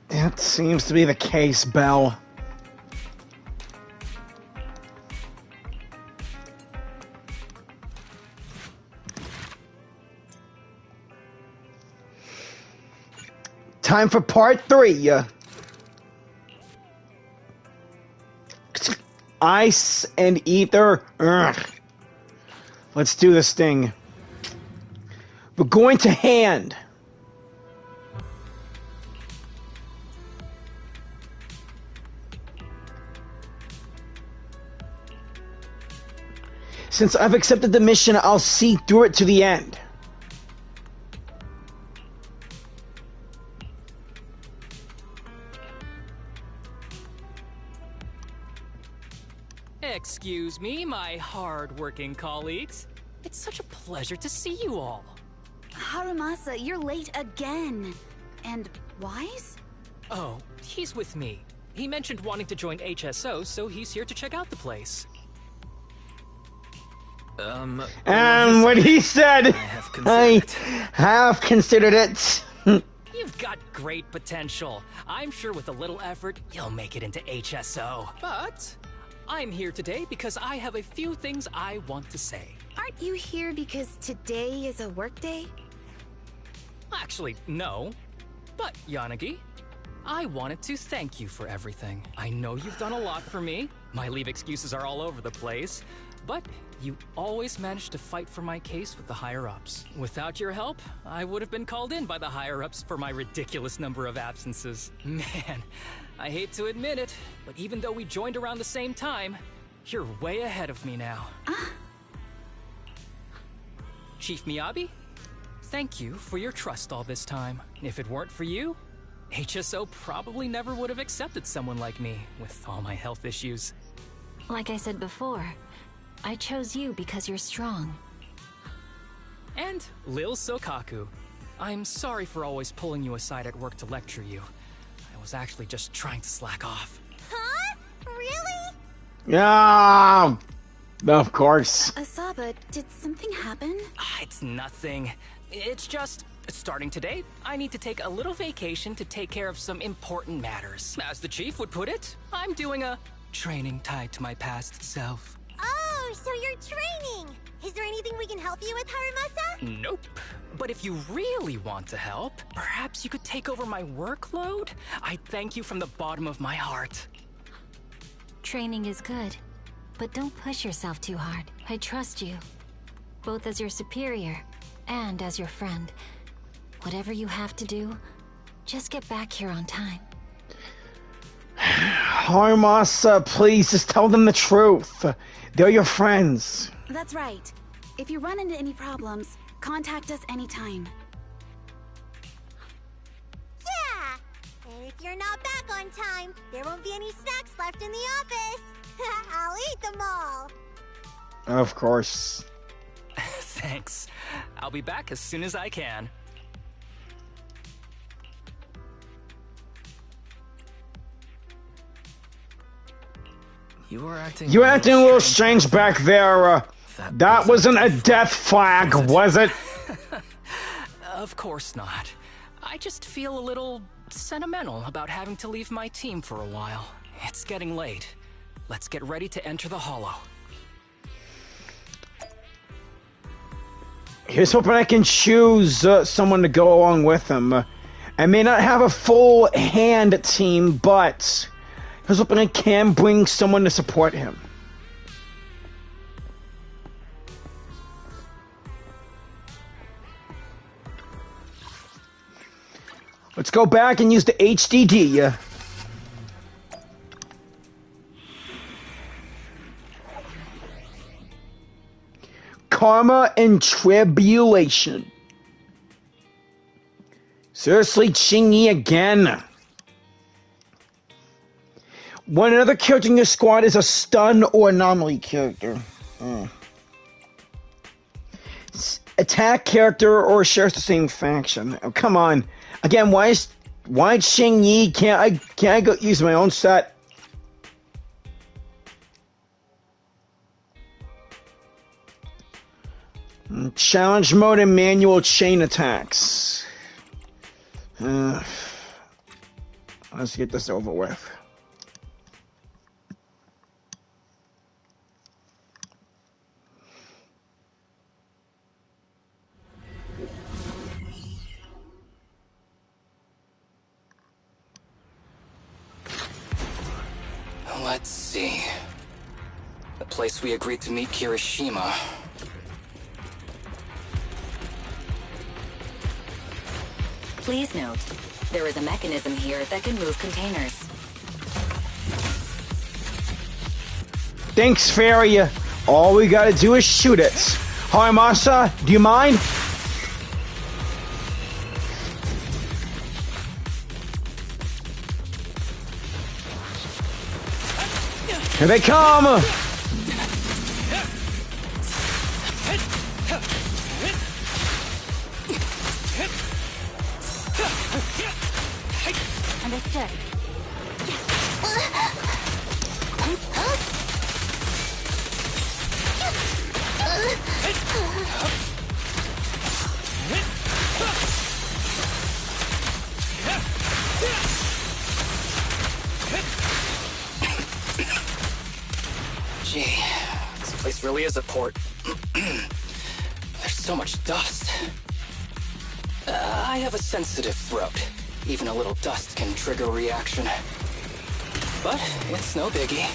That seems to be the case, Belle. Time for part 3. Ice and ether. Ugh. Let's do this thing. We're going to H.A.N.D. Since I've accepted the mission, I'll see through it to the end. Excuse me, my hard-working colleagues. It's such a pleasure to see you all. Harumasa, you're late again. And Wise? Oh, he's with me. He mentioned wanting to join HSO, so he's here to check out the place. What he said, I have considered it. You've got great potential. I'm sure with a little effort, you'll make it into HSO. But I'm here today because I have a few things I want to say. Aren't you here because today is a work day? Actually, no. But, Yanagi, I wanted to thank you for everything. I know you've done a lot for me. My leave excuses are all over the place. But you always managed to fight for my case with the higher-ups. Without your help, I would have been called in by the higher-ups for my ridiculous number of absences. Man, I hate to admit it, but even though we joined around the same time, you're way ahead of me now. Chief Miyabi, thank you for your trust all this time. If it weren't for you, HSO probably never would have accepted someone like me with all my health issues. Like I said before, I chose you because you're strong. And Lil Sokaku, I'm sorry for always pulling you aside at work to lecture you. I was actually just trying to slack off. Huh? Really? Yeah, of course. Asaba, did something happen? It's nothing. It's just, starting today, I need to take a little vacation to take care of some important matters. As the chief would put it, I'm doing a training tied to my past self. Oh, so you're training! Is there anything we can help you with, Harumasa? Nope. But if you really want to help, perhaps you could take over my workload? I thank you from the bottom of my heart. Training is good, but don't push yourself too hard. I trust you, both as your superior And as your friend, whatever you have to do, just get back here on time. Harumasa, please, just tell them the truth. They're your friends. That's right. If you run into any problems, contact us anytime. Yeah! And if you're not back on time, there won't be any snacks left in the office. I'll eat them all. Of course. Thanks. I'll be back as soon as I can. You're acting a little strange back there. That wasn't a death flag, was it? Of course not. I just feel a little sentimental about having to leave my team for a while. It's getting late. Let's get ready to enter the Hollow. Here's hoping I can choose someone to go along with him. I may not have a full H.A.N.D team, but here's hoping I can bring someone to support him. Let's go back and use the HDD. Karma and Tribulation. Seriously, Chingy again. When another character in your squad is a stun or anomaly character. Attack character or shares the same faction. Oh, come on. Again, why Xingyi? Can't I go use my own set? Challenge mode and manual chain attacks. Let's get this over with. Let's see. The place we agreed to meet Kirishima. Please note, there is a mechanism here that can move containers. Thanks, Fairy. All we gotta do is shoot it. Harumasa, do you mind? Here they come! Understood. Gee, this place really is a port. There's so much dust. I have a sensitive throat. Even a little dust can trigger a reaction. But it's no biggie.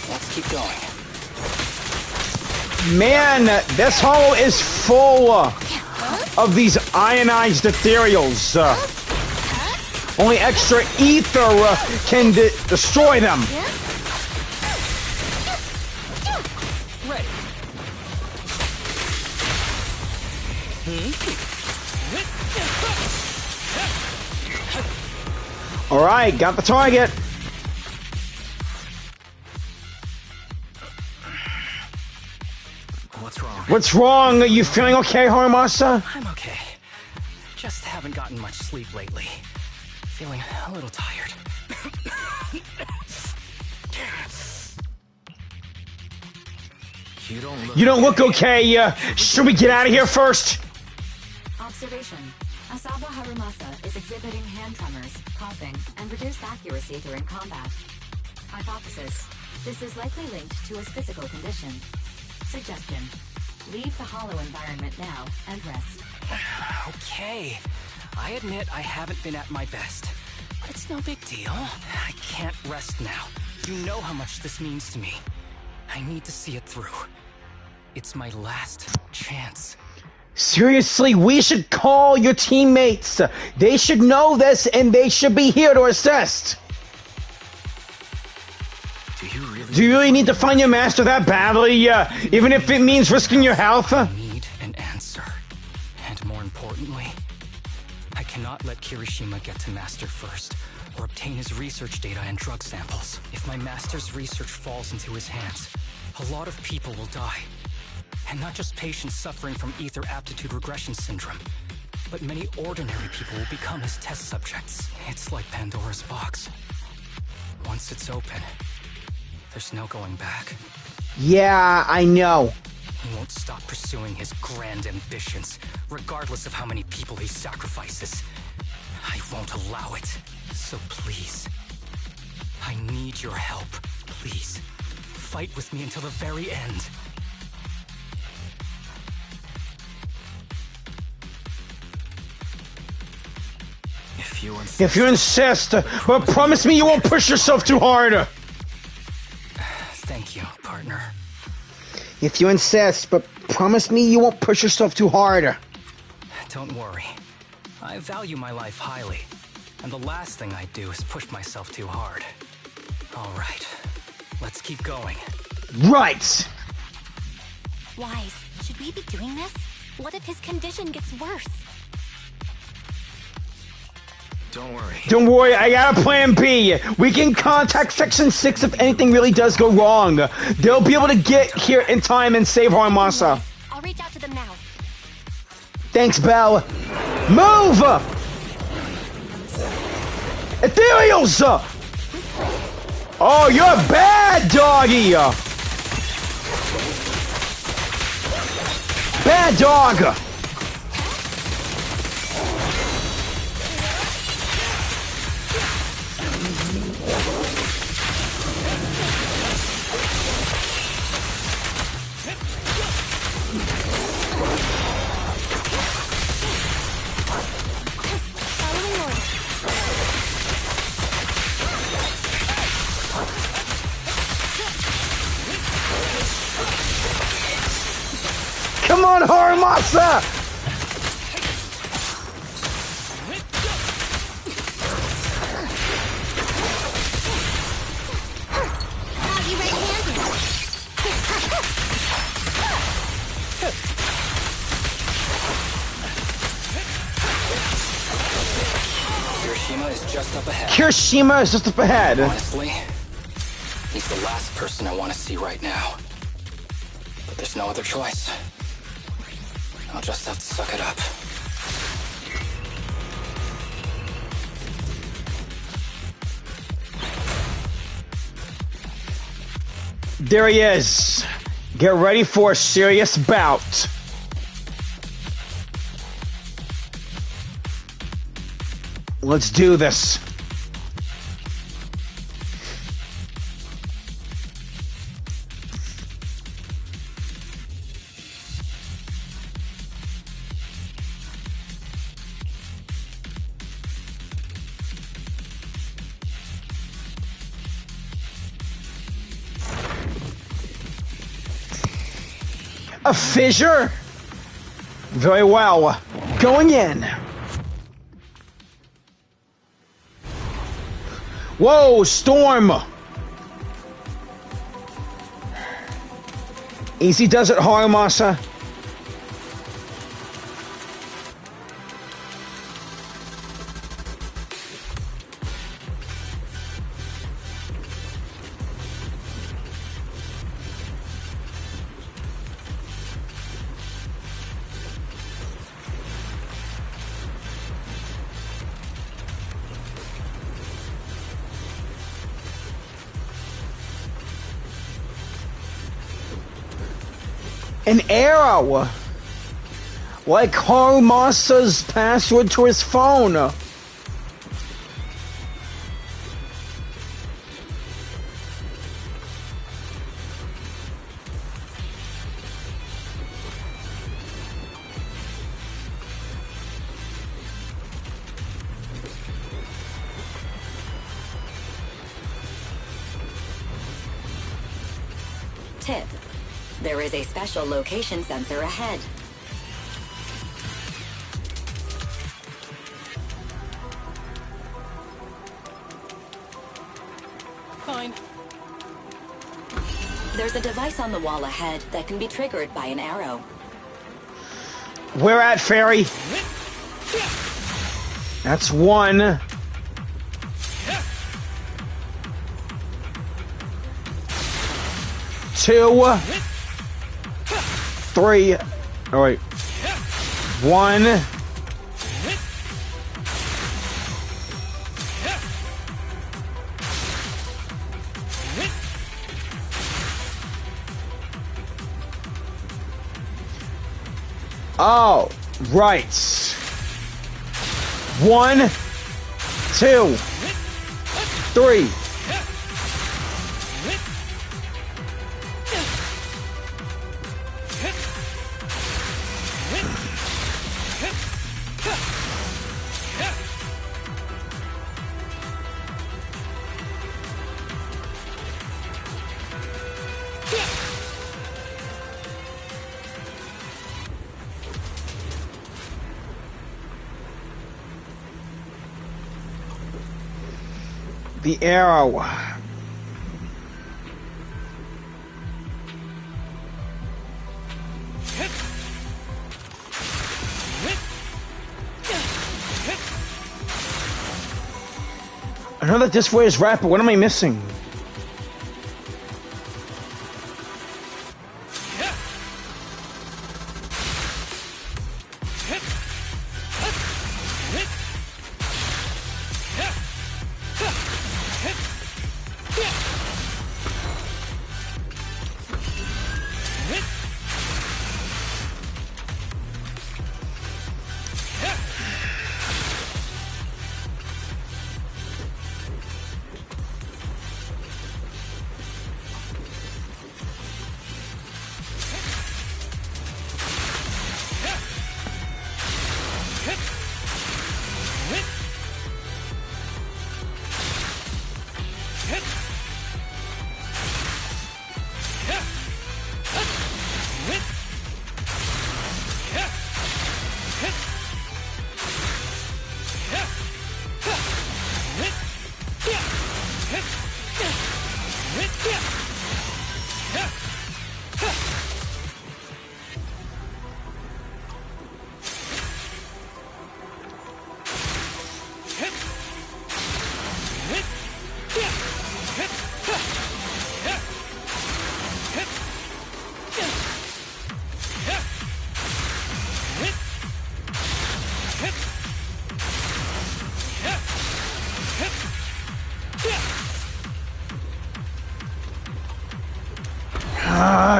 Let's keep going. Man, this hole is full of these ionized ethereals. Only extra ether can destroy them. Ready. All right, got the target. What's wrong? What's wrong? Are you feeling okay, Harumasa? I'm okay. Just haven't gotten much sleep lately. Feeling a little tired. You don't look okay. Should we get out of here first? Observation. Asaba Harumasa is exhibiting hand tremors, coughing, and reduced accuracy during combat. Hypothesis. This is likely linked to his physical condition. Suggestion. Leave the hollow environment now and rest. Okay. I admit I haven't been at my best. But it's no big deal. I can't rest now. You know how much this means to me. I need to see it through. It's my last chance. Seriously, we should call your teammates. They should know this, and they should be here to assist. Do you really need to find your master that badly, even if it means risking your health? I need an answer. And more importantly, I cannot let Kirishima get to Master first, or obtain his research data and drug samples. If my master's research falls into his hands, a lot of people will die. And not just patients suffering from ether aptitude regression syndrome, but many ordinary people will become his test subjects. It's like Pandora's box. Once it's open, there's no going back. Yeah, I know. He won't stop pursuing his grand ambitions, regardless of how many people he sacrifices. I won't allow it. So please, I need your help. Please, fight with me until the very end. If you insist, but promise me you won't push yourself too hard. Thank you, partner. If you insist, but promise me you won't push yourself too hard. Don't worry. I value my life highly, and the last thing I do is push myself too hard. All right, let's keep going. Right! Wise, should we be doing this? What if his condition gets worse? Don't worry, I got a plan B. We can contact Section 6 if anything really does go wrong. They'll be able to get here in time and save Harumasa. I'll reach out to them now. Thanks, Belle. Move! Ethereals! Oh, you're bad, doggy! Bad dog! Come on, Harumasa! I'll be right-handed. Kirishima is just up ahead. Kirishima is just up ahead. Honestly, he's the last person I want to see right now. But there's no other choice. I'll just have to suck it up. There he is. Get ready for a serious bout. Let's do this. A fissure? Very well. Going in. Whoa, storm! Easy does it, Harumasa. An arrow! Like Harumasa's password to his phone. Tip. There is a special location sensor ahead. There's a device on the wall ahead that can be triggered by an arrow. Where at, Fairy? That's one. Two. Three. Oh, wait. One. Oh, right. 1, 2, 3. The arrow. I know that this way is right, but what am I missing?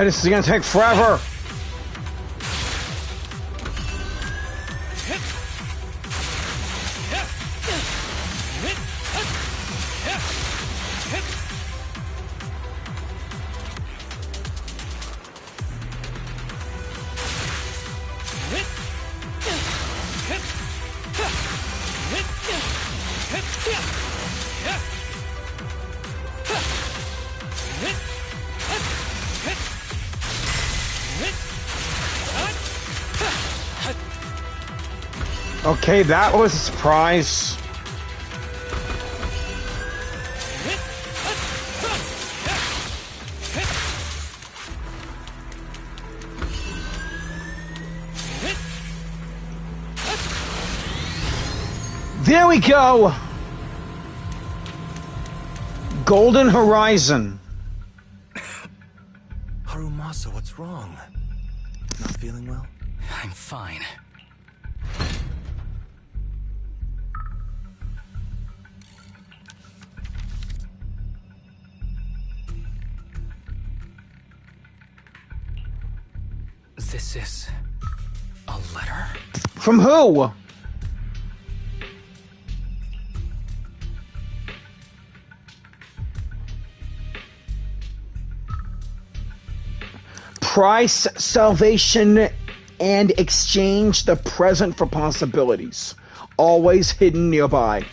This is gonna take forever. Okay, that was a surprise. There we go! Golden Horizon. Harumasa, what's wrong? Not feeling well? I'm fine. This is a letter? From who? Price salvation and exchange the present for possibilities. Always hidden nearby.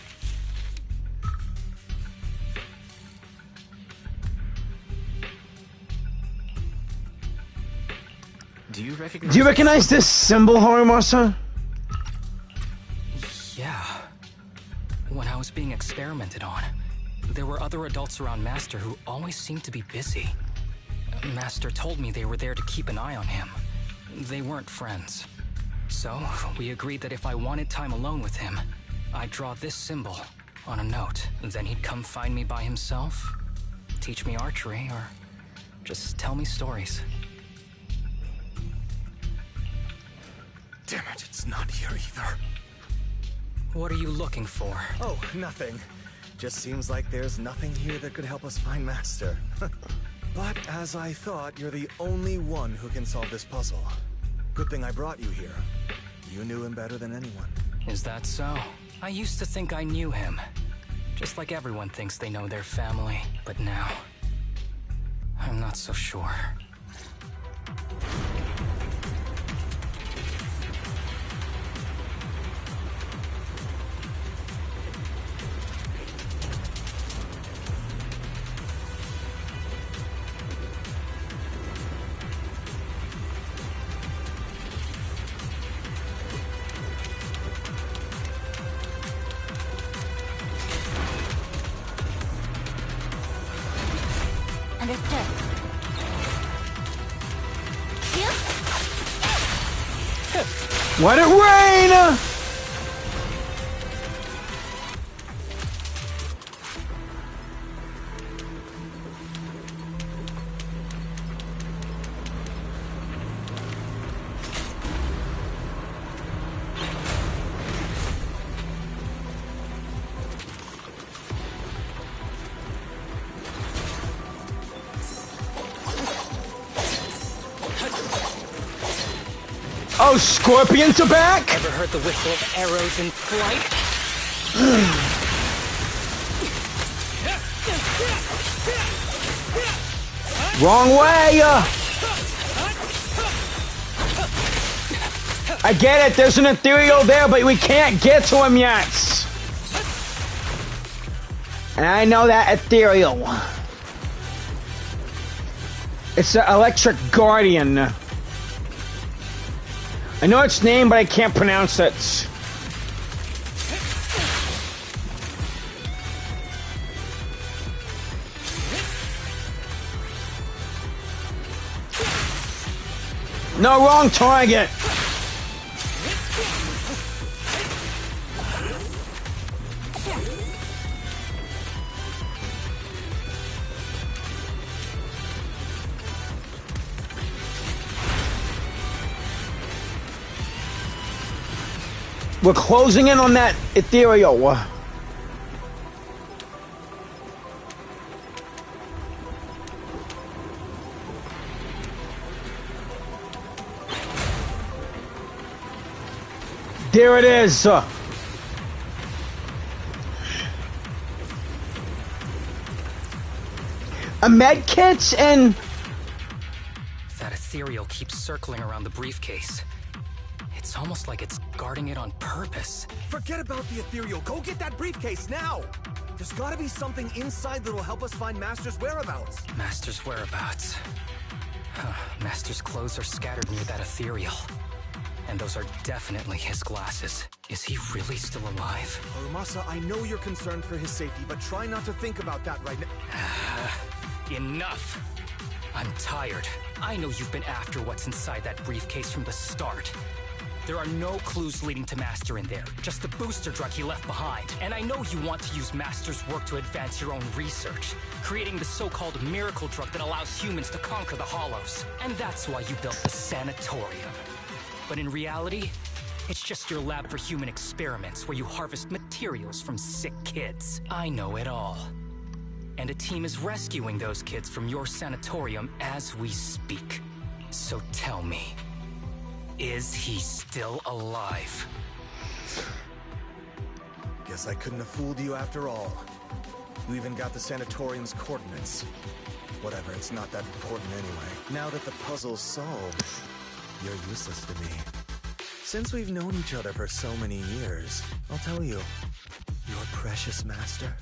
Do you recognize this symbol, Harumasa? Yeah. When I was being experimented on, there were other adults around Master who always seemed to be busy. Master told me they were there to keep an eye on him. They weren't friends. So, we agreed that if I wanted time alone with him, I'd draw this symbol on a note. Then he'd come find me by himself, teach me archery, or just tell me stories. Damn it, it's not here either. What are you looking for? Oh, nothing. Just seems like there's nothing here that could help us find Master. But as I thought, you're the only one who can solve this puzzle. Good thing I brought you here. You knew him better than anyone. Is that so? I used to think I knew him. Just like everyone thinks they know their family. But now, I'm not so sure. Understood. Let it rain! Oh, scorpions are back? Ever heard the whistle of arrows in flight? Wrong way! I get it, there's an ethereal there, but we can't get to him yet. And I know that ethereal. It's the Electric Guardian. I know its name, but I can't pronounce it. No, wrong target. We're closing in on that ethereal. There it is. A med kit and... That ethereal keeps circling around the briefcase. It's almost like it's guarding it on purpose. Forget about the ethereal. Go get that briefcase now! There's gotta be something inside that'll help us find Master's whereabouts. Master's whereabouts. Master's clothes are scattered near that ethereal. And those are definitely his glasses. Is he really still alive? Harumasa, I know you're concerned for his safety, but try not to think about that right now. Enough! I'm tired. I know you've been after what's inside that briefcase from the start. There are no clues leading to Master in there, just the booster drug he left behind. And I know you want to use Master's work to advance your own research, creating the so-called miracle drug that allows humans to conquer the Hollows. And that's why you built the sanatorium. But in reality, it's just your lab for human experiments where you harvest materials from sick kids. I know it all. And a team is rescuing those kids from your sanatorium as we speak. So tell me, is he still alive? Guess I couldn't have fooled you after all. You even got the sanatorium's coordinates. Whatever, it's not that important anyway. Now that the puzzle's solved, you're useless to me. Since we've known each other for so many years, I'll tell you, your precious master,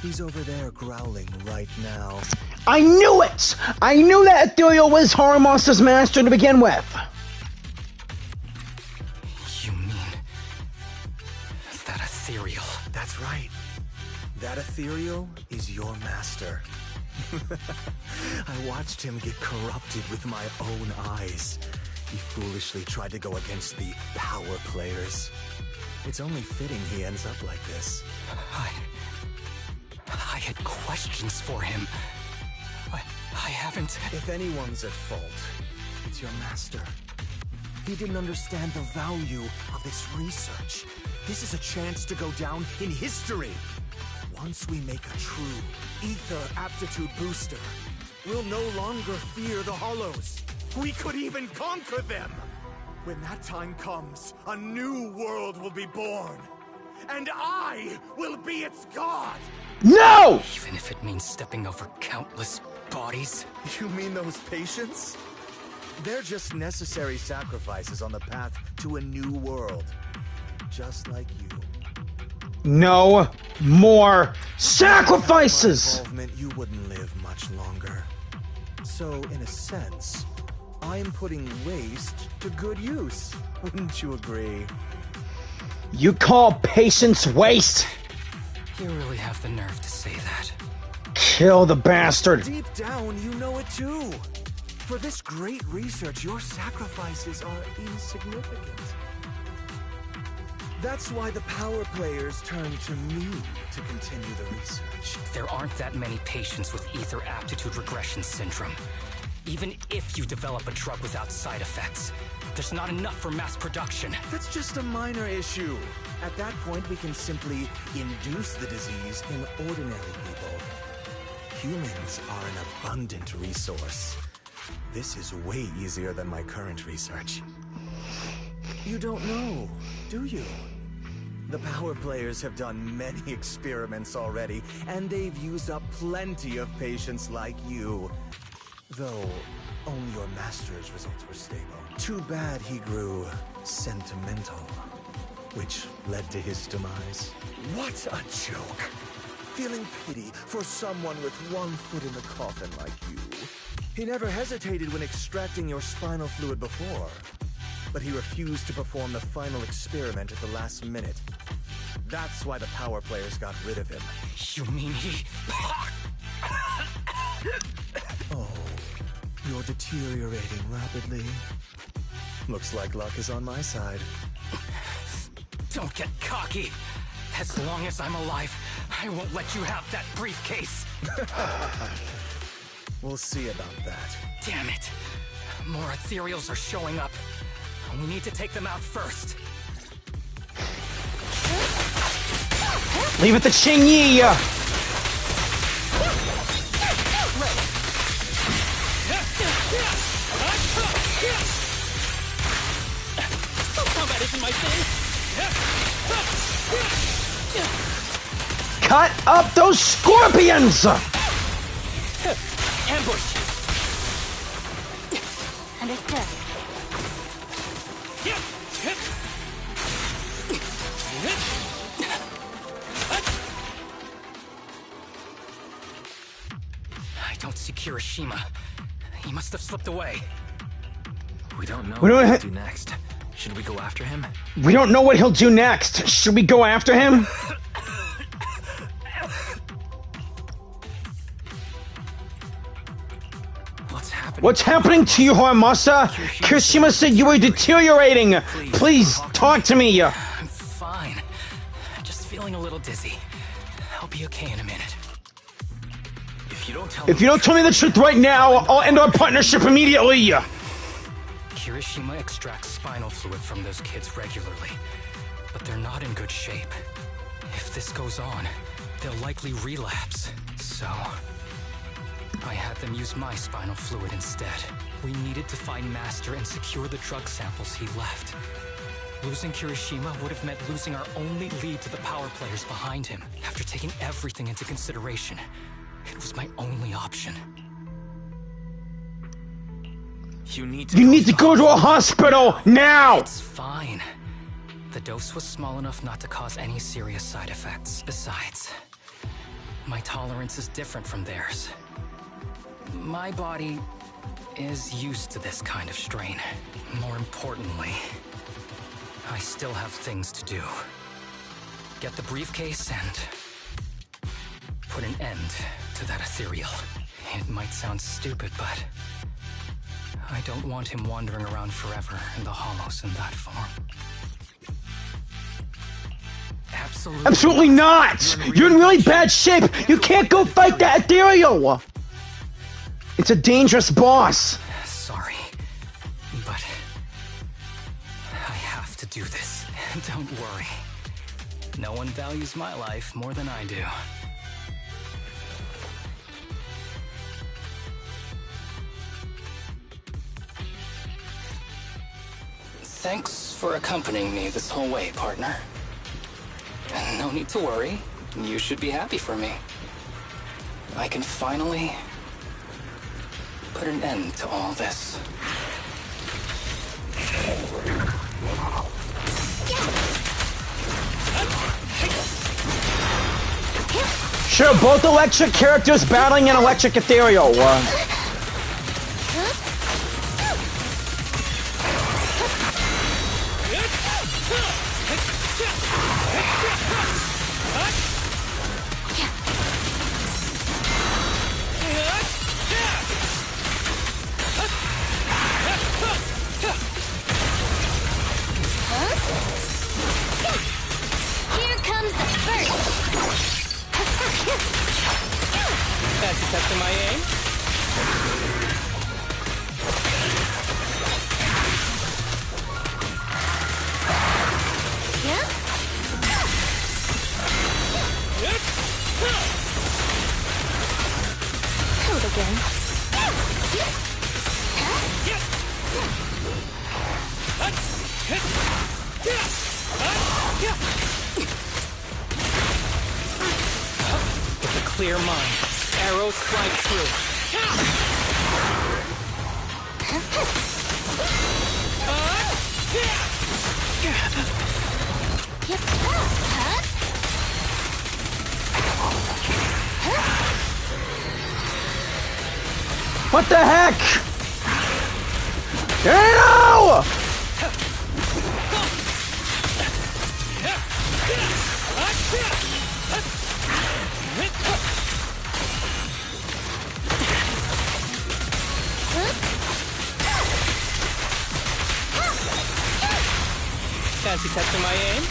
he's over there growling right now. I knew it! I knew that ethereal was Harumasa's master to begin with. You mean that ethereal? That's right. That ethereal is your master. I watched him get corrupted with my own eyes. He foolishly tried to go against the power players. It's only fitting he ends up like this. I had questions for him. I haven't... If anyone's at fault, it's your master. He didn't understand the value of this research. This is a chance to go down in history. Once we make a true ether aptitude booster, we'll no longer fear the Hollows. We could even conquer them! When that time comes, a new world will be born. And I will be its god! No! Even if it means stepping over countless bodies? You mean those patients? They're just necessary sacrifices on the path to a new world. Just like you. No more sacrifices! Without my involvement, you wouldn't live much longer. So, in a sense, I'm putting waste to good use. Wouldn't you agree? You call patience waste? You really have the nerve to say that. Kill the bastard. Deep down, you know it too. For this great research, your sacrifices are insignificant. That's why the power players turn to me to continue the research. There aren't that many patients with ether aptitude regression syndrome. Even if you develop a drug without side effects, there's not enough for mass production. That's just a minor issue. At that point, we can simply induce the disease in ordinary people. Humans are an abundant resource. This is way easier than my current research. You don't know, do you? The power players have done many experiments already, and they've used up plenty of patients like you. Though, only your master's results were stable. Too bad he grew sentimental, which led to his demise. What a joke! Feeling pity for someone with one foot in the coffin like you. He never hesitated when extracting your spinal fluid before, but he refused to perform the final experiment at the last minute. That's why the power players got rid of him. You mean he... Oh, you're deteriorating rapidly. Looks like luck is on my side. Don't get cocky. As long as I'm alive, I won't let you have that briefcase. We'll see about that. Damn it. More ethereals are showing up. We need to take them out first. Leave it to Xingyi! Combat isn't my thing. Cut up those scorpions! Ambush! Understood. I don't see Kirishima. He must have slipped away. We don't know We don't what ha- to do next. Should we go after him? We don't know what he'll do next. Should we go after him? What's happening to you, Harumasa? Kirishima said you were deteriorating. Please, talk to me. I'm fine. Just feeling a little dizzy. I'll be okay in a minute. If you don't tell me the truth right now, I'll end our partnership immediately. Kirishima extracts spinal fluid from those kids regularly, but they're not in good shape. If this goes on, they'll likely relapse. So, I had them use my spinal fluid instead. We needed to find Master and secure the drug samples he left. Losing Kirishima would have meant losing our only lead to the power players behind him. After taking everything into consideration, it was my only option. You need to go to a hospital now! It's fine. The dose was small enough not to cause any serious side effects. Besides, my tolerance is different from theirs. My body is used to this kind of strain. More importantly, I still have things to do. Get the briefcase and put an end to that ethereal. It might sound stupid, but I don't want him wandering around forever in the hollows in that form. Absolutely not! You're in really bad shape! You can't go fight that ethereal! It's a dangerous boss! Sorry, but I have to do this. Don't worry. No one values my life more than I do. Thanks for accompanying me this whole way, partner. No need to worry. You should be happy for me. I can finally put an end to all this. Sure, both electric characters battling an electric ethereal. Fancy testing my aim? Hold again. With a clear mind, arrows fly through. What the heck? No! Fancy testing my aim?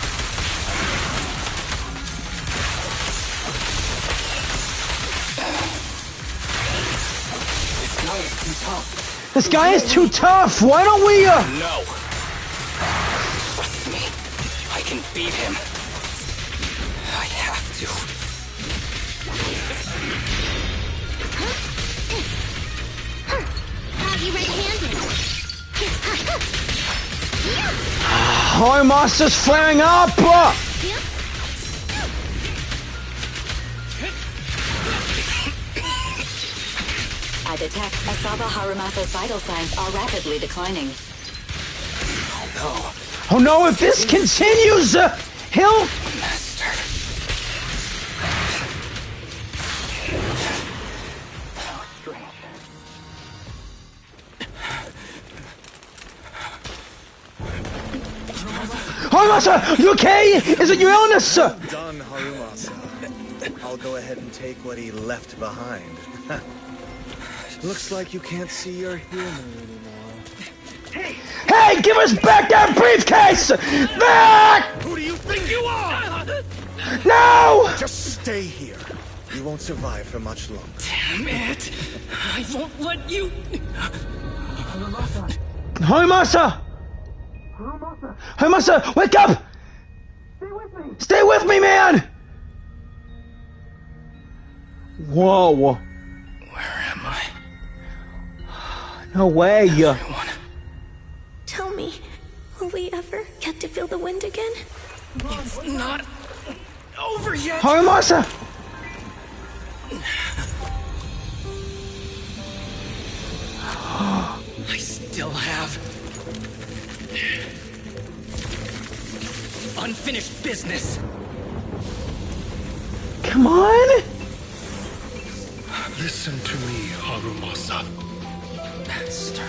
This guy is too tough. Why don't we, No. Trust me. I can beat him. I have to. Have you red-handed? Harumasa's flaring up! I detect Asaba Harumasa's vital signs are rapidly declining. Oh no. Oh no, if this continues, he'll... Master. How strange. Harumasa, you okay? Is it your illness? Well done, Harumasa. I'll go ahead and take what he left behind. Looks like you can't see your humor anymore. Hey, give us back that briefcase! Back! Who do you think you are? No! Just stay here. You won't survive for much longer. Damn it! I won't let you... Harumasa! Harumasa, wake up! Stay with me! Stay with me, man! Whoa. Where am I? No way. Everyone. Tell me, will we ever get to feel the wind again? It's not over yet. Harumasa! I still have unfinished business. Come on! Listen to me, Harumasa. Master.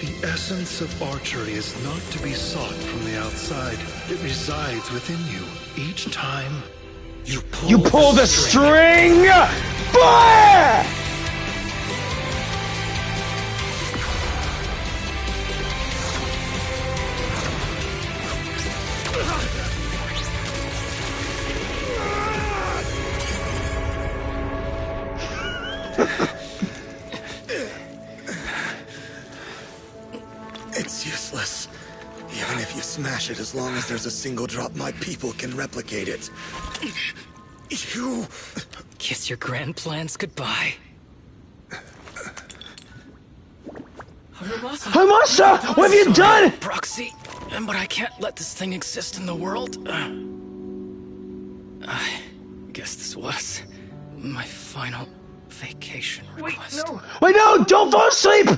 The essence of archery is not to be sought from the outside. It resides within you. Each time, You pull the string! Fire! It's useless. Even if you smash it, as long as there's a single drop, my people can replicate it. You... Kiss your grand plans goodbye. Harumasa, what have you done? Proxy, but I can't let this thing exist in the world. I guess this was my final vacation request. Wait, no! Don't fall asleep!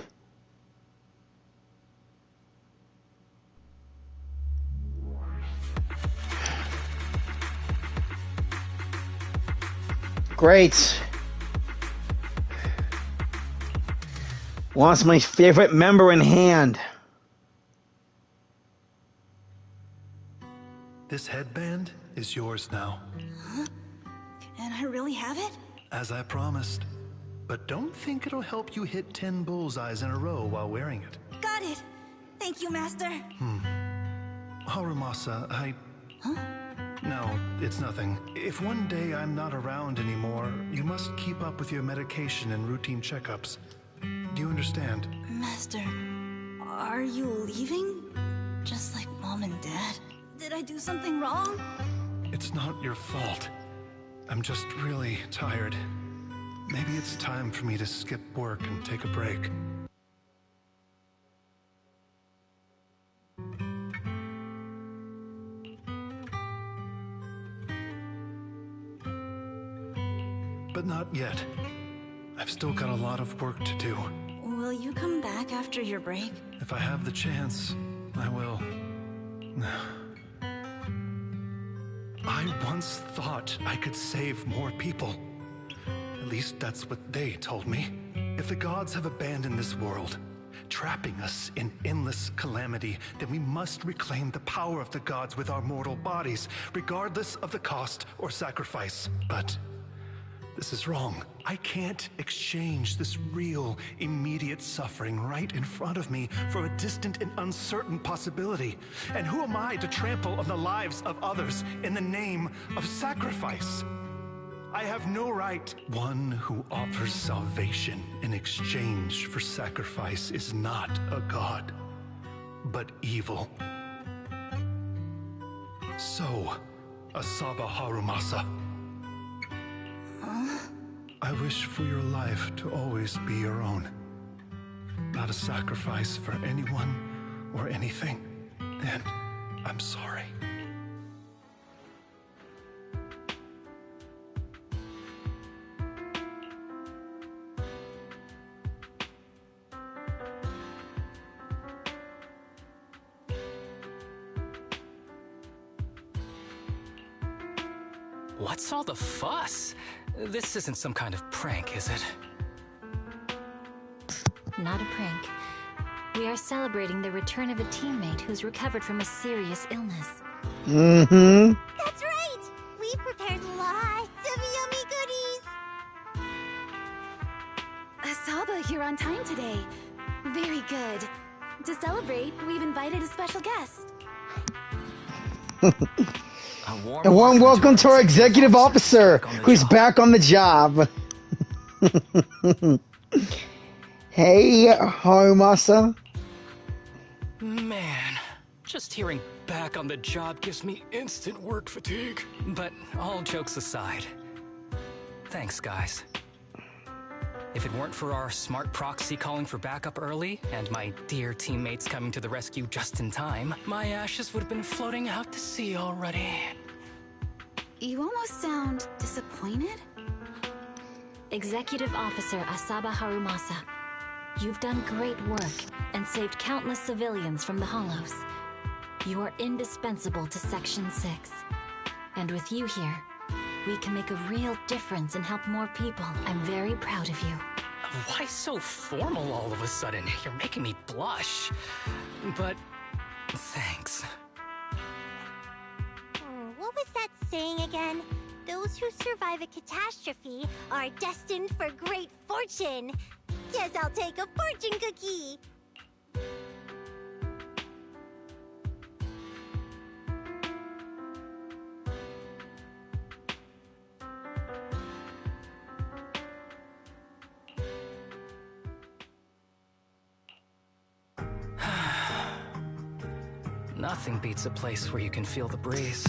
Great. Lost my favorite member in hand. This headband is yours now. Huh? Can I really have it? As I promised. But don't think it'll help you hit 10 bullseyes in a row while wearing it. Got it. Thank you, Master. Harumasa, Huh? No, it's nothing. If one day I'm not around anymore, you must keep up with your medication and routine checkups. Do you understand? Master, are you leaving? Just like Mom and Dad? Did I do something wrong? It's not your fault. I'm just really tired. Maybe it's time for me to skip work and take a break. But not yet. I've still got a lot of work to do. Will you come back after your break? If I have the chance, I will. I once thought I could save more people. At least that's what they told me. If the gods have abandoned this world, trapping us in endless calamity, then we must reclaim the power of the gods with our mortal bodies, regardless of the cost or sacrifice. But this is wrong. I can't exchange this real, immediate suffering right in front of me for a distant and uncertain possibility. And who am I to trample on the lives of others in the name of sacrifice? I have no right. One who offers salvation in exchange for sacrifice is not a god, but evil. So, Asaba Harumasa, I wish for your life to always be your own. Not a sacrifice for anyone or anything. And I'm sorry. What's all the fuss? This isn't some kind of prank, is it? Not a prank. We are celebrating the return of a teammate who's recovered from a serious illness. That's right! We prepared lots of yummy goodies! Asaba, you're on time today. Very good. To celebrate, we've invited a special guest. A warm welcome to our executive officer, who's back on the job. Hey, Harumasa. Man, just hearing back on the job gives me instant work fatigue. But all jokes aside, thanks, guys. If it weren't for our smart proxy calling for backup early, and my dear teammates coming to the rescue just in time, my ashes would have been floating out to sea already. You almost sound disappointed? Executive Officer Asaba Harumasa, you've done great work and saved countless civilians from the Hollows. You are indispensable to Section 6. And with you here, we can make a real difference and help more people. I'm very proud of you. Why so formal all of a sudden? You're making me blush. But thanks. What was that saying again? Those who survive a catastrophe are destined for great fortune. Guess I'll take a fortune cookie. Nothing beats a place where you can feel the breeze.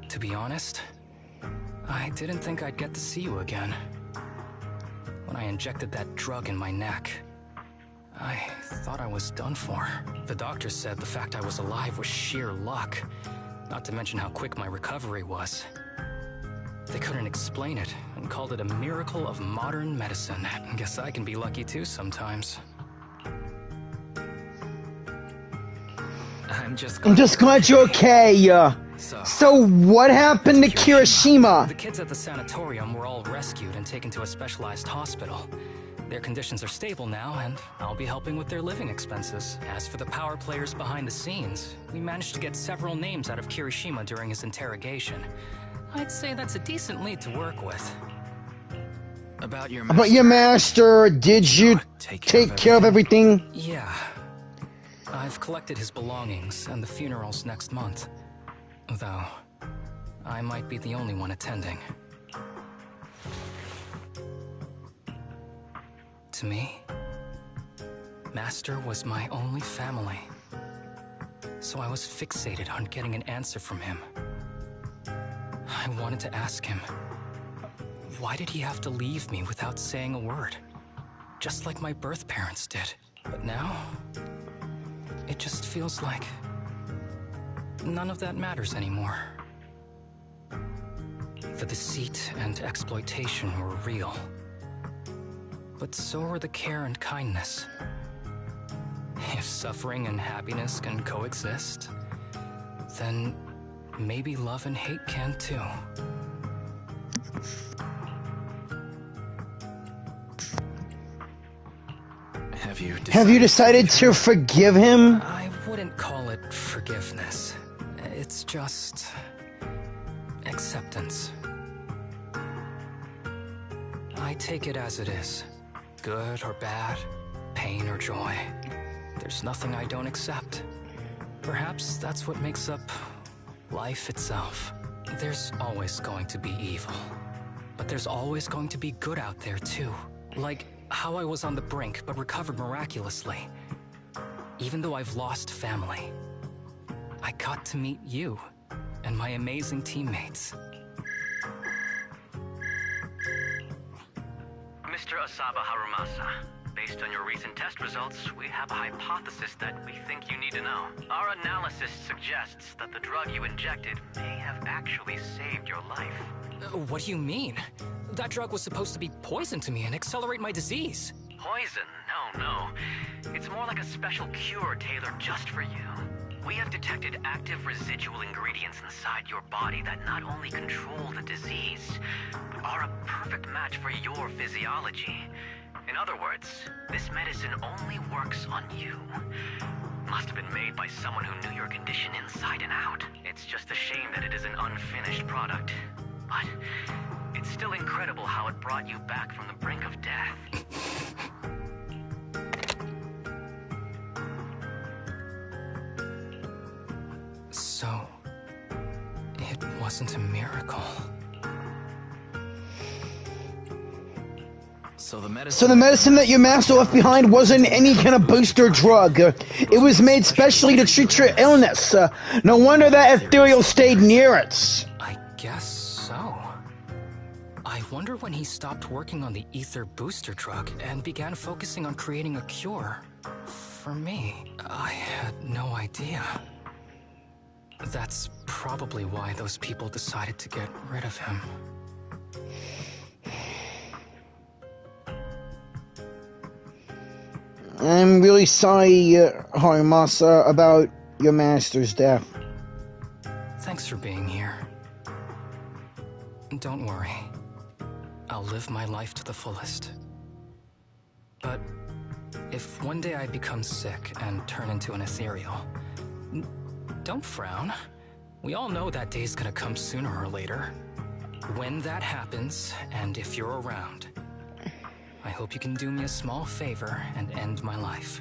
To be honest, I didn't think I'd get to see you again. When I injected that drug in my neck, I thought I was done for. The doctor said the fact I was alive was sheer luck, not to mention how quick my recovery was. They couldn't explain it and called it a miracle of modern medicine. Guess I can be lucky too sometimes. I'm just glad you're okay. So what happened to Kirishima? The kids at the sanatorium were all rescued and taken to a specialized hospital. Their conditions are stable now, and I'll be helping with their living expenses. As for the power players behind the scenes, we managed to get several names out of Kirishima during his interrogation. I'd say that's a decent lead to work with. About your master, did you take care of everything? Yeah. I've collected his belongings, and the funeral's next month. Though, I might be the only one attending. To me, Master was my only family. So I was fixated on getting an answer from him. I wanted to ask him, why did he have to leave me without saying a word? Just like my birth parents did. But now, it just feels like none of that matters anymore. The deceit and exploitation were real. But so were the care and kindness. If suffering and happiness can coexist, then maybe love and hate can too. Have you decided to forgive him? I wouldn't call it forgiveness. It's just acceptance. I take it as it is. Good or bad, pain or joy. There's nothing I don't accept. Perhaps that's what makes up life itself. There's always going to be evil. But there's always going to be good out there too. Like how I was on the brink but recovered miraculously. Even though I've lost family, I got to meet you and my amazing teammates. Mr. Asaba Harumasa, based on your recent test results, we have a hypothesis that we think you need to know. Our analysis suggests that the drug you injected may have actually saved your life. What do you mean? That drug was supposed to be poison to me and accelerate my disease. Poison? No. It's more like a special cure tailored just for you. We have detected active residual ingredients inside your body that not only control the disease, but are a perfect match for your physiology. In other words, this medicine only works on you. Must have been made by someone who knew your condition inside and out. It's just a shame that it is an unfinished product. But it's still incredible how it brought you back from the brink of death. So, it wasn't a miracle. So the medicine that your master left behind wasn't any kind of booster drug. It was made specially to treat your illness. No wonder that ethereal stayed near it. I guess so. I wonder when he stopped working on the ether booster drug and began focusing on creating a cure for me. I had no idea. That's probably why those people decided to get rid of him. I'm really sorry, Harumasa, about your master's death. Thanks for being here. Don't worry. I'll live my life to the fullest. But if one day I become sick and turn into an ethereal, don't frown. We all know that day's gonna come sooner or later. When that happens, and if you're around, I hope you can do me a small favor and end my life.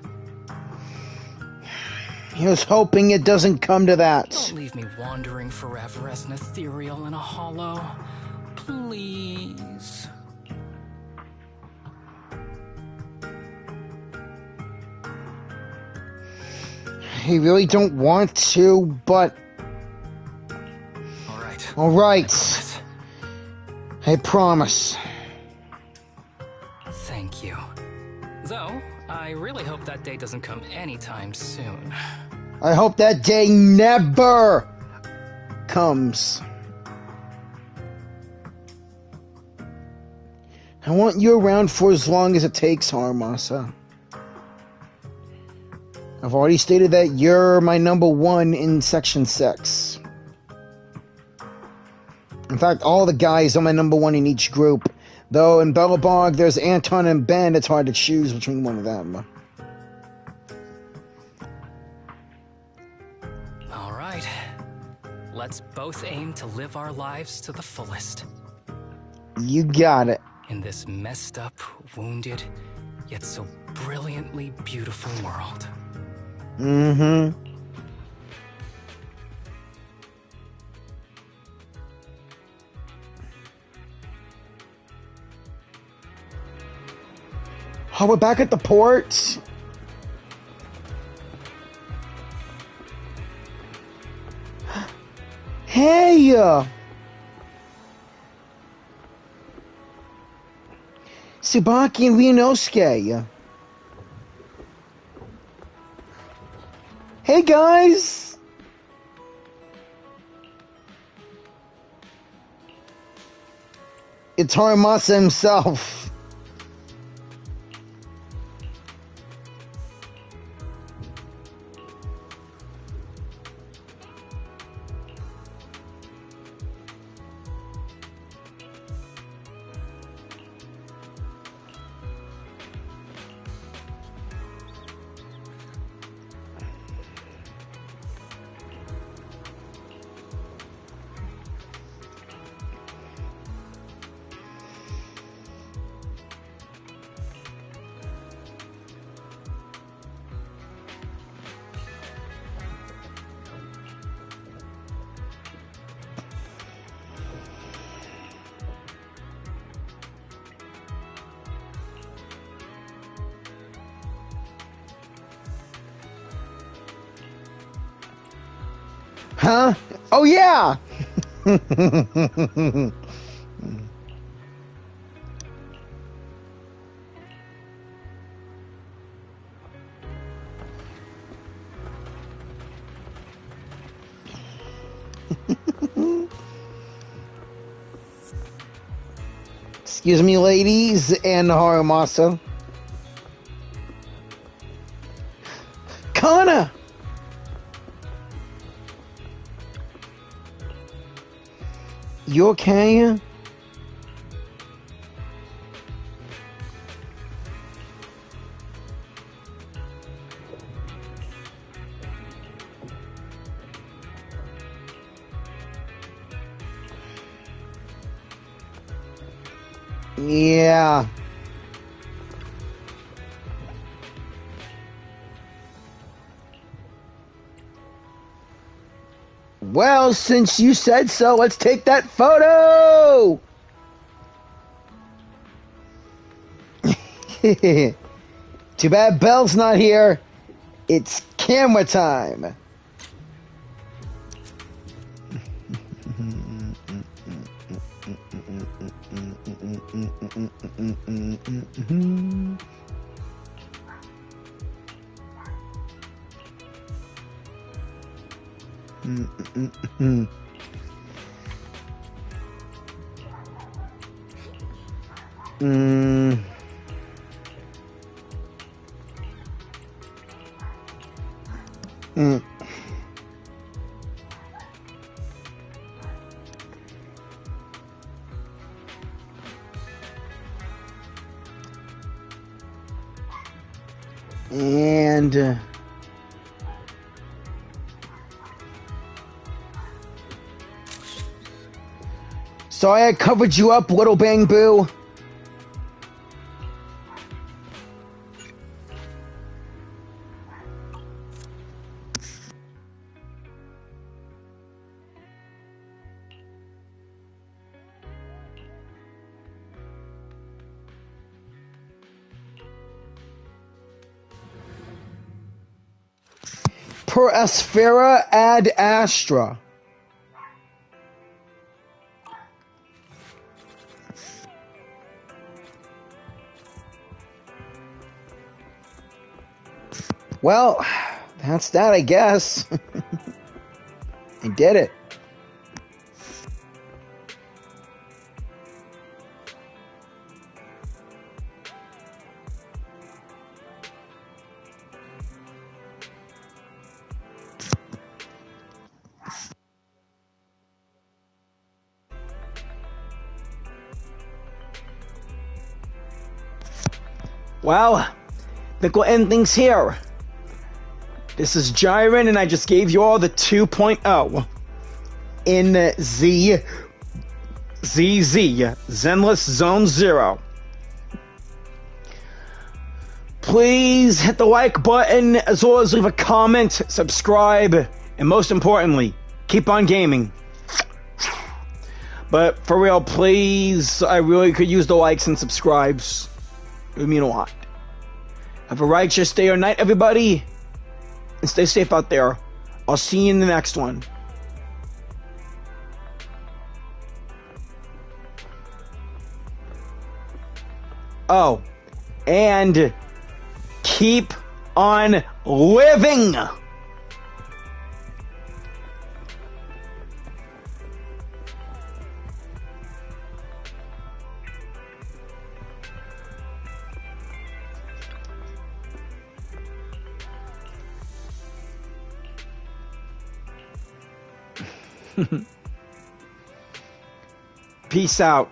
He was hoping it doesn't come to that. Don't leave me wandering forever as an ethereal in a hollow. Please. I really don't want to, but... All right. I promise. Thank you. Though, I really hope that day doesn't come anytime soon. I hope that day never comes. I want you around for as long as it takes, Harumasa. I've already stated that you're my number one in Section 6. In fact, all the guys are my number one in each group. Though in Bellabog, there's Anton and Ben, it's hard to choose between one of them. All right. Let's both aim to live our lives to the fullest. You got it. In this messed up, wounded, yet so brilliantly beautiful world. Mm-hmm. Oh, we're back at the port. Hey! Tsubaki and Ryunosuke. Hey, guys! It's Harumasa himself. Huh? Oh, yeah! Excuse me, ladies and Harumasa. Kana! You okay? Yeah. Well, since you said so, let's take that photo! Too bad Belle's not here. It's camera time. And Sorry I covered you up, little Bang Boo. Per Asphera ad Astra. Well, that's that, I guess. I did it. Well, I think we'll end things here. This is Jyran, and I just gave you all the 2.0 in ZZZ, Zenless Zone 0. Please hit the like button, as well as leave a comment, subscribe, and most importantly, keep on gaming. But for real, please, I really could use the likes and subscribes. It would mean a lot. Have a righteous day or night, everybody. And stay safe out there. I'll see you in the next one. Oh, and keep on living! Peace out.